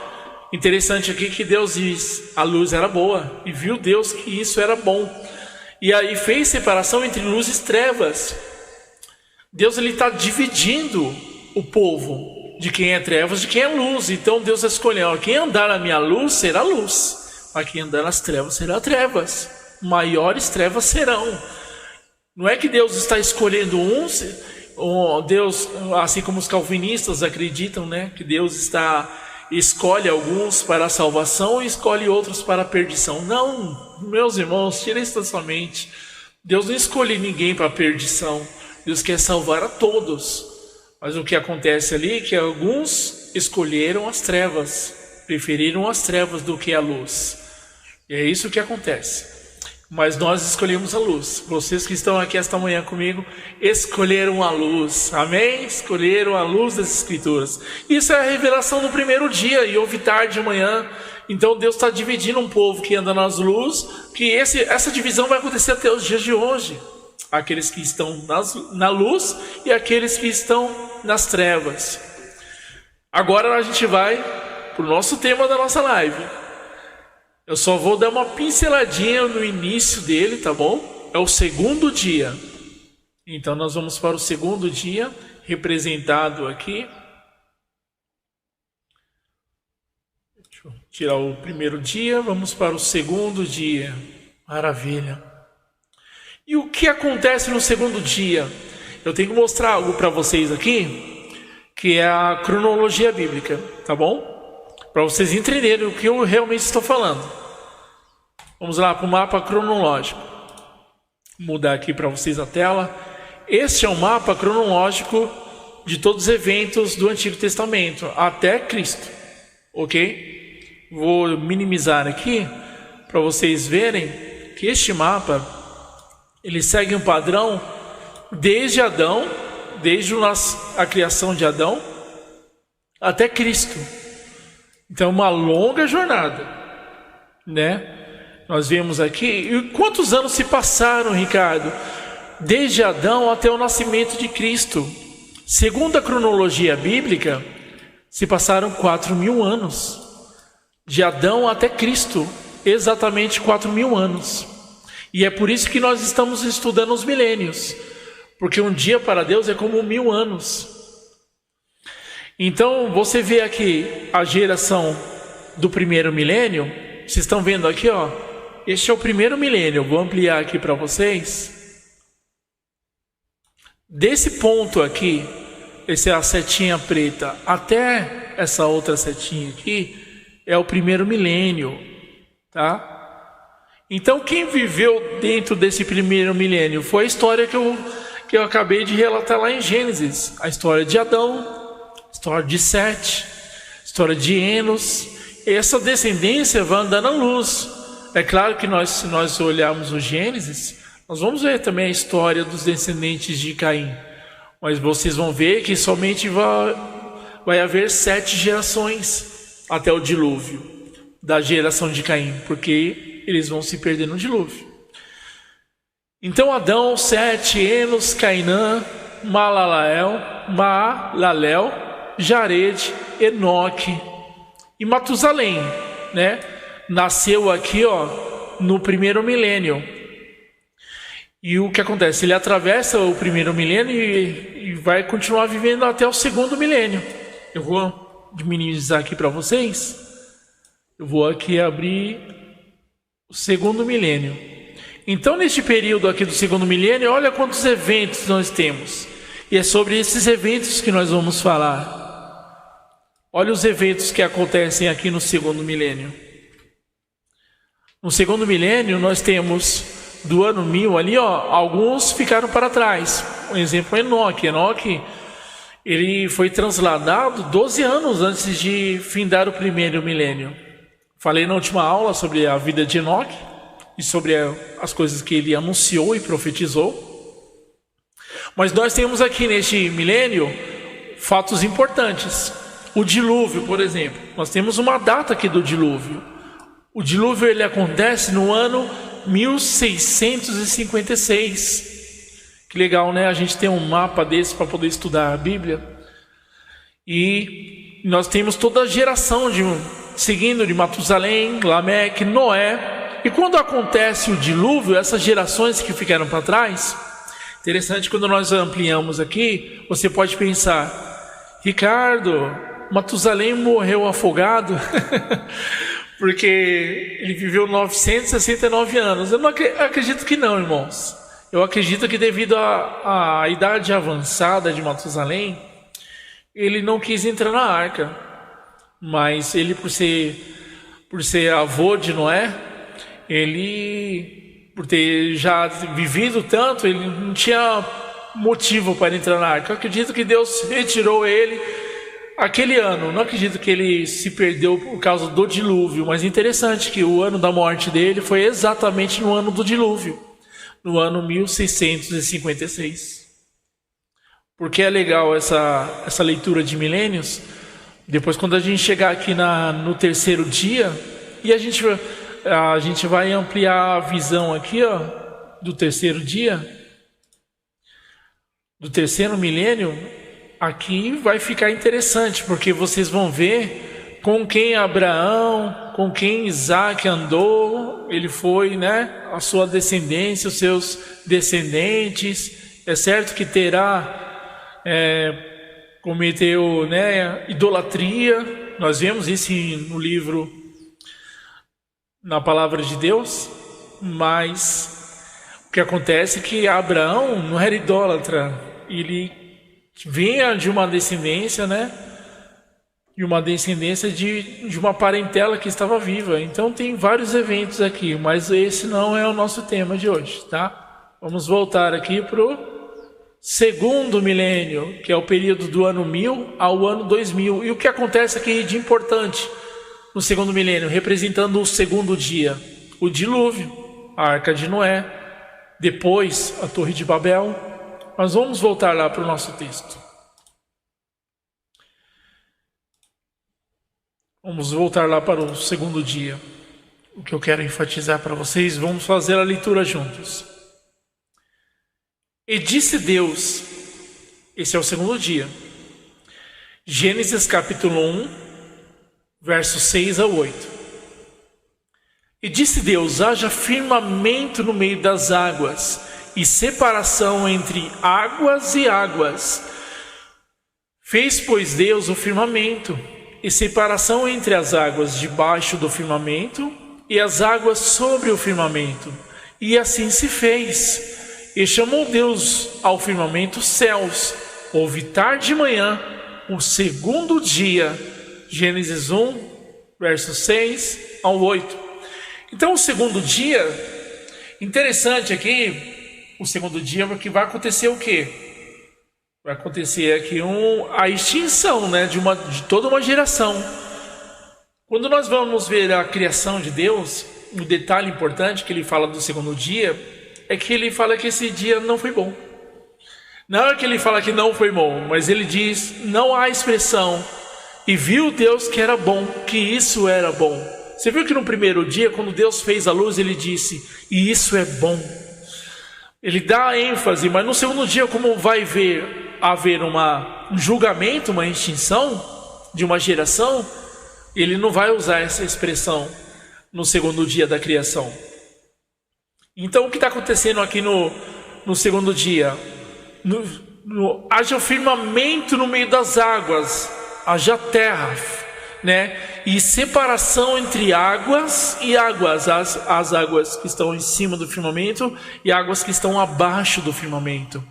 Interessante aqui que Deus diz, a luz era boa, e viu Deus que isso era bom. E aí fez separação entre luz e trevas. Deus está dividindo o povo de quem é trevas, de quem é luz. Então Deus escolheu, quem andar na minha luz será luz, mas quem andar nas trevas será trevas. Maiores trevas serão. Não é que Deus está escolhendo uns, Deus, assim como os calvinistas acreditam, né, que Deus escolhe alguns para a salvação e escolhe outros para a perdição. Não, meus irmãos, tira isso da sua mente. Deus não escolhe ninguém para a perdição. Deus quer salvar a todos. Mas o que acontece ali é que alguns escolheram as trevas, preferiram as trevas do que a luz. E é isso que acontece. Mas nós escolhemos a luz. Vocês que estão aqui esta manhã comigo, escolheram a luz. Amém? Escolheram a luz das Escrituras. Isso é a revelação do primeiro dia, e houve tarde de manhã. Então Deus está dividindo um povo que anda nas luzes, que essa divisão vai acontecer até os dias de hoje. Aqueles que estão na luz e aqueles que estão nas trevas. Agora a gente vai para o nosso tema da nossa live. Eu só vou dar uma pinceladinha no início dele, tá bom? É o segundo dia. Então nós vamos para o segundo dia, representado aqui. Deixa eu tirar o primeiro dia, vamos para o segundo dia. Maravilha. E o que acontece no segundo dia? Eu tenho que mostrar algo para vocês aqui, que é a cronologia bíblica, tá bom? Para vocês entenderem o que eu realmente estou falando. Vamos lá para o mapa cronológico. Vou mudar aqui para vocês a tela. Este é o mapa cronológico de todos os eventos do Antigo Testamento, até Cristo, ok? Vou minimizar aqui, para vocês verem que este mapa ele segue um padrão desde Adão, desde a criação de Adão, até Cristo. Então, uma longa jornada, né? Nós vemos aqui, e quantos anos se passaram, Ricardo? Desde Adão até o nascimento de Cristo. Segundo a cronologia bíblica, se passaram 4.000 anos. De Adão até Cristo, exatamente 4.000 anos. E é por isso que nós estamos estudando os milênios. Porque um dia para Deus é como 1.000 anos. Então, você vê aqui a geração do primeiro milênio. Vocês estão vendo aqui, ó. Este é o primeiro milênio. Eu vou ampliar aqui para vocês. Desse ponto aqui, essa é a setinha preta, até essa outra setinha aqui, é o primeiro milênio, tá? Então, quem viveu dentro desse primeiro milênio foi a história que eu acabei de relatar lá em Gênesis. A história de Adão, a história de Sete, a história de Enos. Essa descendência vai andar na luz. É claro que se nós olharmos o Gênesis, nós vamos ver também a história dos descendentes de Caim. Mas vocês vão ver que somente vai haver 7 gerações até o dilúvio da geração de Caim, porque eles vão se perder no dilúvio. Então Adão, Sete, Enos, Cainã, Maalalel, Jared, Enoque e Matusalém, né? Nasceu aqui, no primeiro milênio. E o que acontece? Ele atravessa o primeiro milênio e vai continuar vivendo até o segundo milênio. Eu vou minimizar aqui para vocês. Eu vou aqui abrir o segundo milênio. Então, neste período aqui do segundo milênio, olha quantos eventos nós temos. E é sobre esses eventos que nós vamos falar. Olha os eventos que acontecem aqui no segundo milênio. No segundo milênio, nós temos do ano 1000 ali, alguns ficaram para trás. Um exemplo é Enoque. Enoque, ele foi transladado 12 anos antes de findar o primeiro milênio. Falei na última aula sobre a vida de Enoque e sobre as coisas que ele anunciou e profetizou. Mas nós temos aqui neste milênio fatos importantes. O dilúvio, por exemplo. Nós temos uma data aqui do dilúvio. O dilúvio ele acontece no ano 1656. Que legal, né? A gente tem um mapa desse para poder estudar a Bíblia. E nós temos toda a geração seguindo de Matusalém, Lameque, Noé. E quando acontece o dilúvio, essas gerações que ficaram para trás, interessante, quando nós ampliamos aqui, você pode pensar, Ricardo, Matusalém morreu afogado porque ele viveu 969 anos. Eu não acredito que não, irmãos. Eu acredito que devido à idade avançada de Matusalém, ele não quis entrar na arca. Mas ele, por ser avô de Noé, ele, por ter já vivido tanto, ele não tinha motivo para entrar na arca. Eu acredito que Deus retirou ele aquele ano. Não acredito que ele se perdeu por causa do dilúvio, mas interessante que o ano da morte dele foi exatamente no ano do dilúvio, no ano 1656. Porque é legal essa leitura de milênios. Depois, quando a gente chegar aqui no terceiro dia, e a gente vai ampliar a visão aqui, do terceiro dia, do terceiro milênio. Aqui vai ficar interessante, porque vocês vão ver com quem Abraão, com quem Isaac andou. Ele foi, né, a sua descendência, os seus descendentes. É certo que cometeu, né, idolatria. Nós vemos isso no livro, na palavra de Deus. Mas o que acontece é que Abraão não era idólatra. Ele vinha de uma descendência, né? De uma descendência de uma parentela que estava viva. Então tem vários eventos aqui, mas esse não é o nosso tema de hoje, tá? Vamos voltar aqui para o segundo milênio, que é o período do ano 1000 ao ano 2000. E o que acontece aqui de importante no segundo milênio, representando o segundo dia? O dilúvio, a arca de Noé, depois a Torre de Babel. Mas vamos voltar lá para o nosso texto. Vamos voltar lá para o segundo dia. O que eu quero enfatizar para vocês, vamos fazer a leitura juntos. E disse Deus, esse é o segundo dia. Gênesis capítulo 1, versos 6 a 8. E disse Deus, haja firmamento no meio das águas, e separação entre águas e águas. Fez, pois, Deus o firmamento, e separação entre as águas debaixo do firmamento e as águas sobre o firmamento. E assim se fez. E chamou Deus ao firmamento céus. Houve tarde e manhã, o segundo dia. Gênesis 1, versos 6 ao 8. Então, o segundo dia, interessante aqui, o segundo dia, porque vai acontecer o quê? Vai acontecer aqui a extinção, né, de toda uma geração. Quando nós vamos ver a criação de Deus, um detalhe importante que ele fala do segundo dia, é que ele fala que esse dia não foi bom. Não é que ele fala que não foi bom, mas ele diz, não há expressão, e viu Deus que era bom, que isso era bom. Você viu que no primeiro dia, quando Deus fez a luz, ele disse, e isso é bom. Ele dá ênfase, mas no segundo dia, como vai haver um julgamento, uma extinção de uma geração, ele não vai usar essa expressão no segundo dia da criação. Então o que está acontecendo aqui no segundo dia? Haja o firmamento no meio das águas, haja terra, né? E separação entre águas e águas, as águas que estão em cima do firmamento e águas que estão abaixo do firmamento.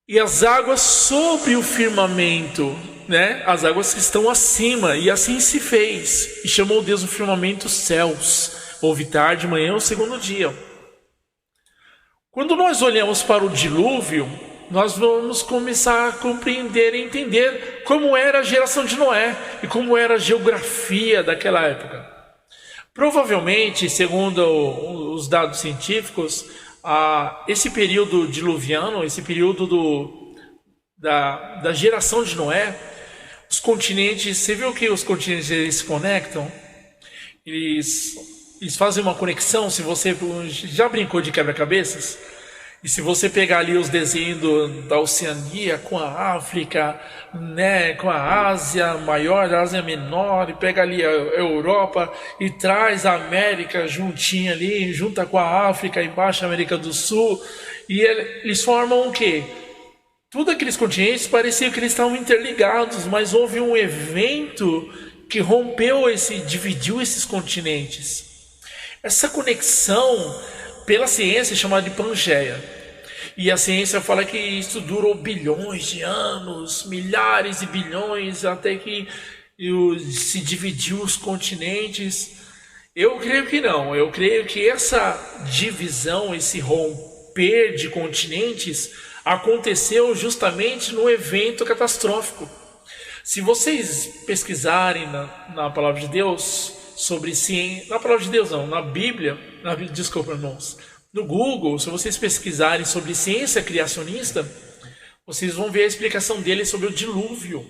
E as águas sobre o firmamento, né? As águas que estão acima, e assim se fez. E chamou Deus o firmamento céus. Houve tarde, manhã, o segundo dia. Quando nós olhamos para o dilúvio, nós vamos começar a compreender e entender como era a geração de Noé e como era a geografia daquela época. Provavelmente, segundo os dados científicos, esse período diluviano, esse período da geração de Noé, os continentes, você viu que os continentes eles se conectam? Eles fazem uma conexão. Se você já brincou de quebra-cabeças, e se você pegar ali os desenhos da Oceania com a África, né, com a Ásia maior, a Ásia menor, e pega ali a Europa e traz a América juntinha ali, junta com a África, embaixo a América do Sul, e eles formam o quê? Tudo aqueles continentes parecia que eles estavam interligados, mas houve um evento que dividiu esses continentes. Essa conexão, pela ciência, é chamada de Pangeia. E a ciência fala que isso durou bilhões de anos, milhares de bilhões, até que se dividiu os continentes. Eu creio que não. Eu creio que essa divisão, esse romper de continentes, aconteceu justamente no evento catastrófico. Se vocês pesquisarem na palavra de Deus sobre ciência, na palavra de Deus não, na Bíblia, desculpa, irmãos, no Google, se vocês pesquisarem sobre ciência criacionista, vocês vão ver a explicação deles sobre o dilúvio.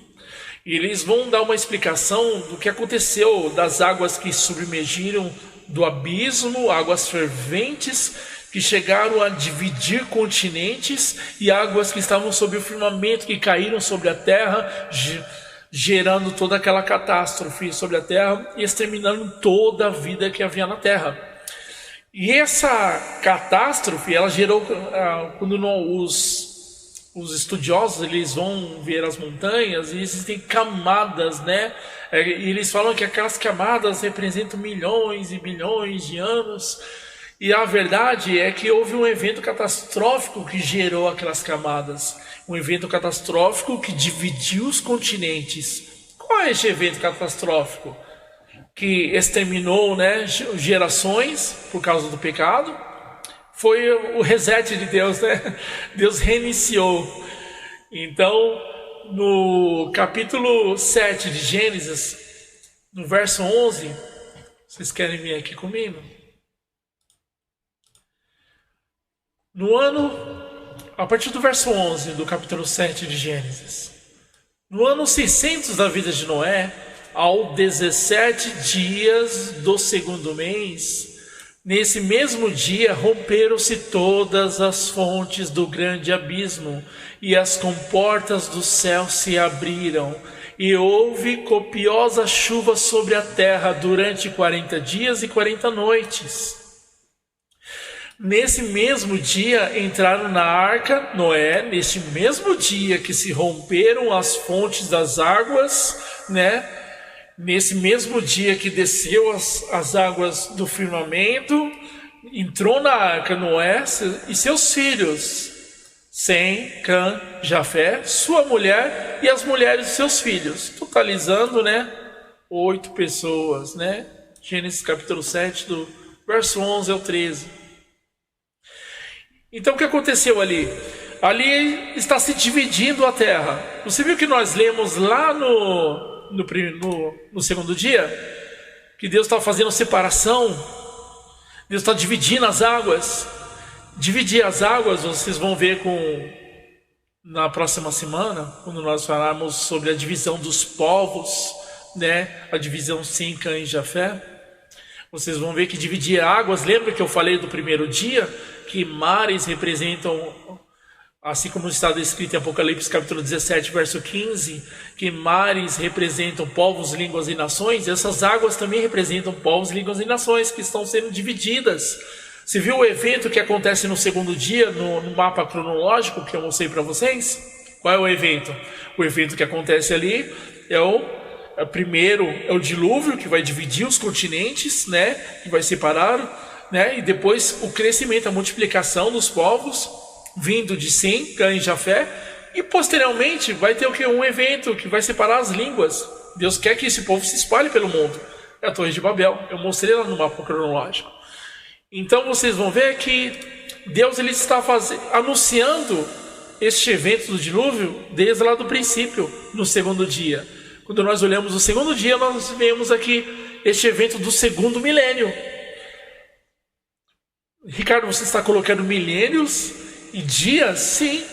E eles vão dar uma explicação do que aconteceu, das águas que submergiram do abismo, águas ferventes que chegaram a dividir continentes, e águas que estavam sob o firmamento, que caíram sobre a terra, gerando toda aquela catástrofe sobre a terra e exterminando toda a vida que havia na terra. E essa catástrofe, ela gerou, quando os estudiosos eles vão ver as montanhas, e existem camadas, né? E eles falam que aquelas camadas representam milhões e bilhões de anos. E a verdade é que houve um evento catastrófico que gerou aquelas camadas. Um evento catastrófico que dividiu os continentes. Qual é esse evento catastrófico? Que exterminou, né, gerações por causa do pecado. Foi o reset de Deus, né? Deus reiniciou. Então, no capítulo 7 de Gênesis, no verso 11, vocês querem vir aqui comigo? A partir do verso 11 do capítulo 7 de Gênesis. No ano 600 da vida de Noé, ao 17 dias do segundo mês, nesse mesmo dia romperam-se todas as fontes do grande abismo, e as comportas do céu se abriram, e houve copiosa chuva sobre a terra durante 40 dias e 40 noites. Nesse mesmo dia entraram na arca Noé, neste mesmo dia que se romperam as fontes das águas, né? Nesse mesmo dia que desceu as águas do firmamento, entrou na arca Noé e seus filhos, Sem, Cã, Jafé, sua mulher e as mulheres de seus filhos, totalizando, né, 8 pessoas, né? Gênesis capítulo 7, do verso 11 ao 13. Então o que aconteceu ali? Ali está se dividindo a terra. Você viu que nós lemos lá no segundo dia? Que Deus está fazendo separação. Deus está dividindo as águas. Dividir as águas, vocês vão ver na próxima semana, quando nós falarmos sobre a divisão dos povos, né? A divisão Sem, Cã e Jafé. Vocês vão ver que dividir águas, lembra que eu falei do primeiro dia? que mares representam, assim como está descrito em Apocalipse capítulo 17, verso 15, que mares representam povos, línguas e nações, essas águas também representam povos, línguas e nações que estão sendo divididas. Você viu o evento que acontece no segundo dia, no mapa cronológico que eu mostrei para vocês? Qual é o evento? O evento que acontece ali primeiro é o dilúvio, que vai dividir os continentes, né? Que vai separar, né? E depois o crescimento, a multiplicação dos povos, vindo de Sem, Cã e Jafé. E posteriormente vai ter o que? Um evento que vai separar as línguas. Deus quer que esse povo se espalhe pelo mundo. É a Torre de Babel. Eu mostrei lá no mapa cronológico. Então vocês vão ver que Deus ele está anunciando este evento do dilúvio desde lá do princípio, no segundo dia. Quando nós olhamos o segundo dia, nós vemos aqui este evento do segundo milênio. Ricardo, você está colocando milênios e dias? Sim,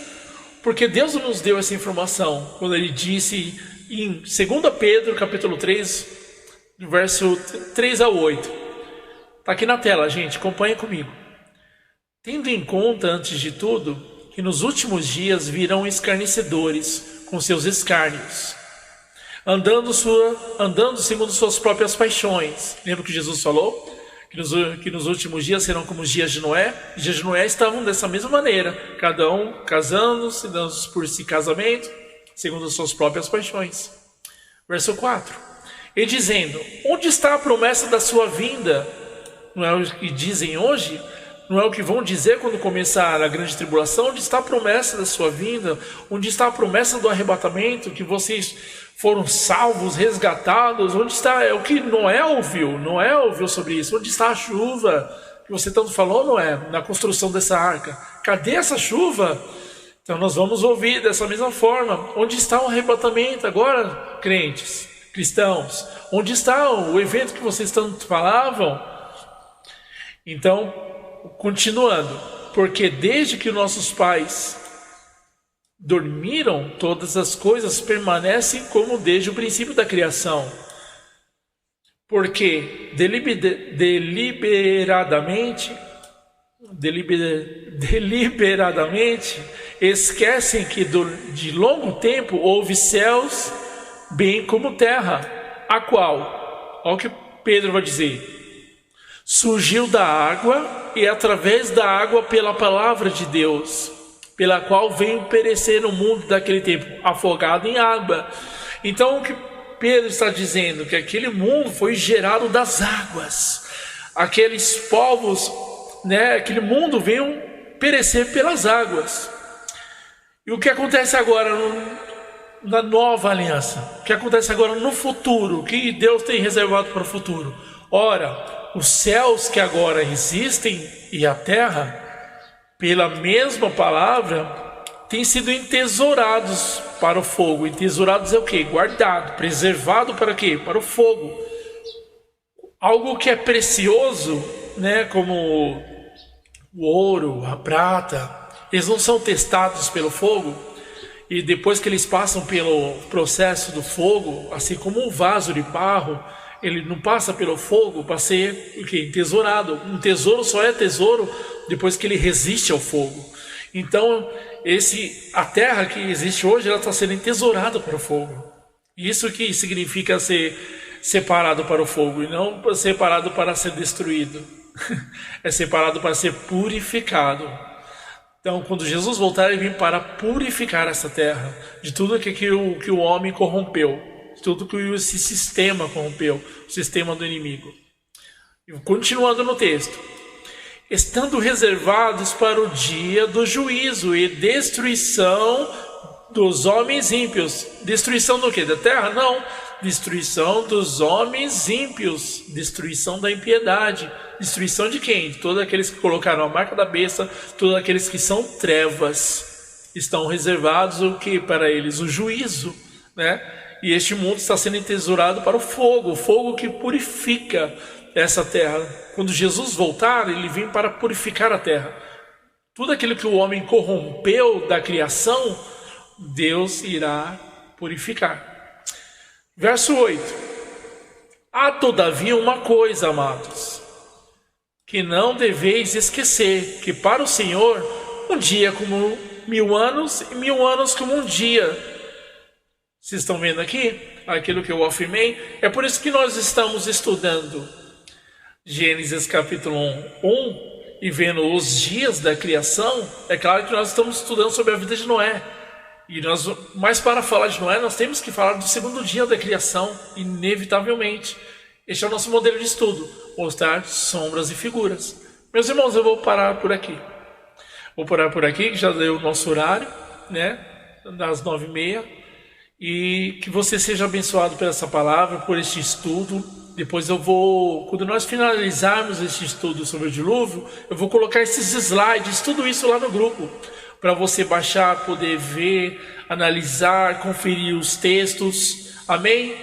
porque Deus nos deu essa informação quando ele disse em 2 Pedro capítulo 3, verso 3 a 8. Está aqui na tela, gente, acompanha comigo. Tendo em conta, antes de tudo, que nos últimos dias virão escarnecedores com seus escárnios, andando segundo suas próprias paixões. Lembra que Jesus falou? Que nos últimos dias serão como os dias de Noé. Os dias de Noé estavam dessa mesma maneira, cada um casando-se, dando por si casamento, segundo suas próprias paixões. Verso 4. E dizendo, onde está a promessa da sua vinda? Não é o que dizem hoje? Não é o que vão dizer quando começar a grande tribulação? Onde está a promessa da sua vinda? Onde está a promessa do arrebatamento? Que vocês foram salvos, resgatados? Onde está? É o que Noé ouviu. Noé ouviu sobre isso. Onde está a chuva que você tanto falou, Noé, na construção dessa arca? Cadê essa chuva? Então nós vamos ouvir dessa mesma forma. Onde está o arrebatamento agora, crentes, cristãos? Onde está o evento que vocês tanto falavam? Então, continuando, porque desde que nossos pais dormiram, todas as coisas permanecem como desde o princípio da criação. Porque deliberadamente esquecem que de longo tempo houve céus, bem como terra, a qual, olha o que Pedro vai dizer, surgiu da água e através da água pela palavra de Deus, pela qual veio perecer o mundo daquele tempo, afogado em água. Então o que Pedro está dizendo? Que aquele mundo foi gerado das águas. Aqueles povos, né, aquele mundo veio perecer pelas águas. E o que acontece agora na nova aliança? O que acontece agora no futuro? O que Deus tem reservado para o futuro? Ora, os céus que agora existem e a terra, pela mesma palavra, têm sido entesourados para o fogo. Entesourados é o quê? Guardado, preservado para quê? Para o fogo. Algo que é precioso, né, como o ouro, a prata, eles não são testados pelo fogo, e depois que eles passam pelo processo do fogo, assim como um vaso de barro, ele não passa pelo fogo para ser o quê? Entesourado. Um tesouro só é tesouro depois que ele resiste ao fogo. Então, a terra que existe hoje, ela está sendo entesourada para o fogo. Isso que significa ser separado para o fogo, e não separado para ser destruído. É separado para ser purificado. Então, quando Jesus voltar, ele vem para purificar essa terra de tudo que o homem corrompeu. Tudo que esse sistema corrompeu, o sistema do inimigo. Continuando no texto. Estando reservados para o dia do juízo e destruição dos homens ímpios. Destruição do quê? Da terra? Não. Destruição dos homens ímpios. Destruição da impiedade. Destruição de quem? De todos aqueles que colocaram a marca da besta, todos aqueles que são trevas. Estão reservados o que para eles? O juízo, né? E este mundo está sendo entesourado para o fogo que purifica essa terra. Quando Jesus voltar, ele vem para purificar a terra. Tudo aquilo que o homem corrompeu da criação, Deus irá purificar. Verso 8. Há todavia uma coisa, amados, que não deveis esquecer que para o Senhor um dia como 1000 anos e 1000 anos como um dia. Vocês estão vendo aqui aquilo que eu afirmei? É por isso que nós estamos estudando Gênesis capítulo 1 e vendo os dias da criação. É claro que nós estamos estudando sobre a vida de Noé. Mas para falar de Noé, nós temos que falar do segundo dia da criação, inevitavelmente. Este é o nosso modelo de estudo, mostrar sombras e figuras. Meus irmãos, eu vou parar por aqui. Vou parar por aqui, que já deu o nosso horário, né? Das 9h30. E que você seja abençoado por essa palavra, por este estudo. Depois quando nós finalizarmos este estudo sobre o dilúvio, eu vou colocar esses slides, tudo isso lá no grupo, para você baixar, poder ver, analisar, conferir os textos. Amém?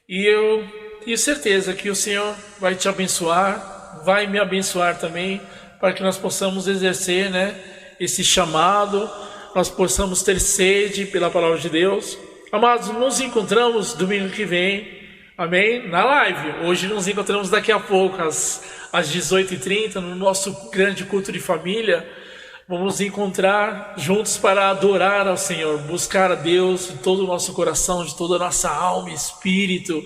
E eu tenho certeza que o Senhor vai te abençoar, vai me abençoar também, para que nós possamos exercer, né, esse chamado, nós possamos ter sede pela palavra de Deus. Amados, nos encontramos domingo que vem, amém? Na live. Hoje nos encontramos daqui a pouco, às 18h30, no nosso grande culto de família. Vamos nos encontrar juntos para adorar ao Senhor, buscar a Deus de todo o nosso coração, de toda a nossa alma e espírito,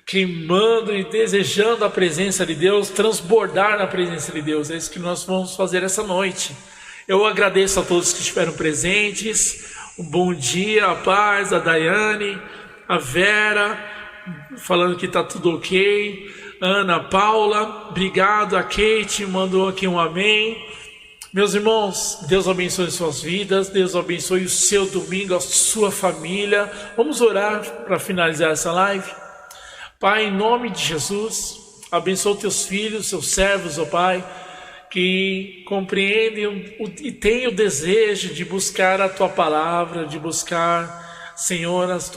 queimando e desejando a presença de Deus, transbordar na presença de Deus. É isso que nós vamos fazer essa noite. Eu agradeço a todos que estiveram presentes. Um bom dia, a paz, a Daiane, a Vera, falando que está tudo ok. Ana Paula, obrigado. A Kate mandou aqui um amém. Meus irmãos, Deus abençoe suas vidas, Deus abençoe o seu domingo, a sua família. Vamos orar para finalizar essa live. Pai, em nome de Jesus, abençoa teus filhos, seus servos, ó Pai, que compreendem e têm o desejo de buscar a Tua palavra, de buscar, Senhor, as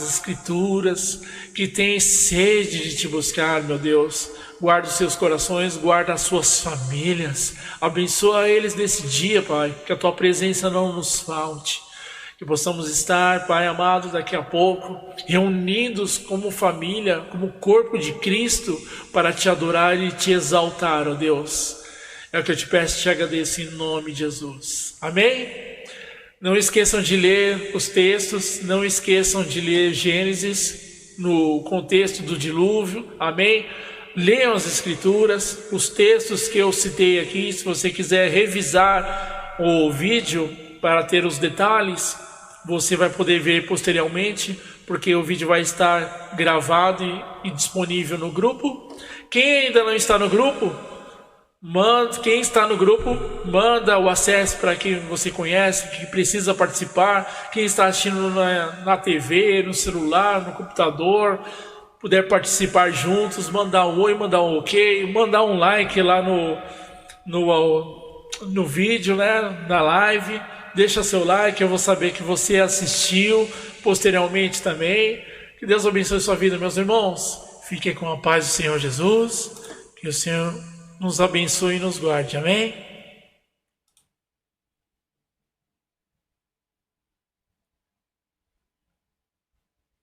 Escrituras, que têm sede de Te buscar, meu Deus. Guarda os seus corações, guarda as suas famílias, abençoa eles nesse dia, Pai, que a Tua presença não nos falte. Que possamos estar, Pai amado, daqui a pouco, reunidos como família, como corpo de Cristo, para Te adorar e Te exaltar, ó Deus. É o que eu Te peço e Te agradeço em nome de Jesus. Amém? Não esqueçam de ler os textos, não esqueçam de ler Gênesis no contexto do dilúvio. Amém? Leiam as Escrituras, os textos que eu citei aqui. Se você quiser revisar o vídeo para ter os detalhes, você vai poder ver posteriormente, porque o vídeo vai estar gravado e disponível no grupo. Quem ainda não está no grupo, quem está no grupo, manda o acesso para quem você conhece, que precisa participar. Quem está assistindo na TV, no celular, no computador, puder participar juntos, mandar um oi, mandar um ok, mandar um like lá no vídeo, né, na live. Deixa seu like, eu vou saber que você assistiu posteriormente também. Que Deus abençoe sua vida, meus irmãos. Fiquem com a paz do Senhor Jesus. Que o Senhor nos abençoe e nos guarde. Amém?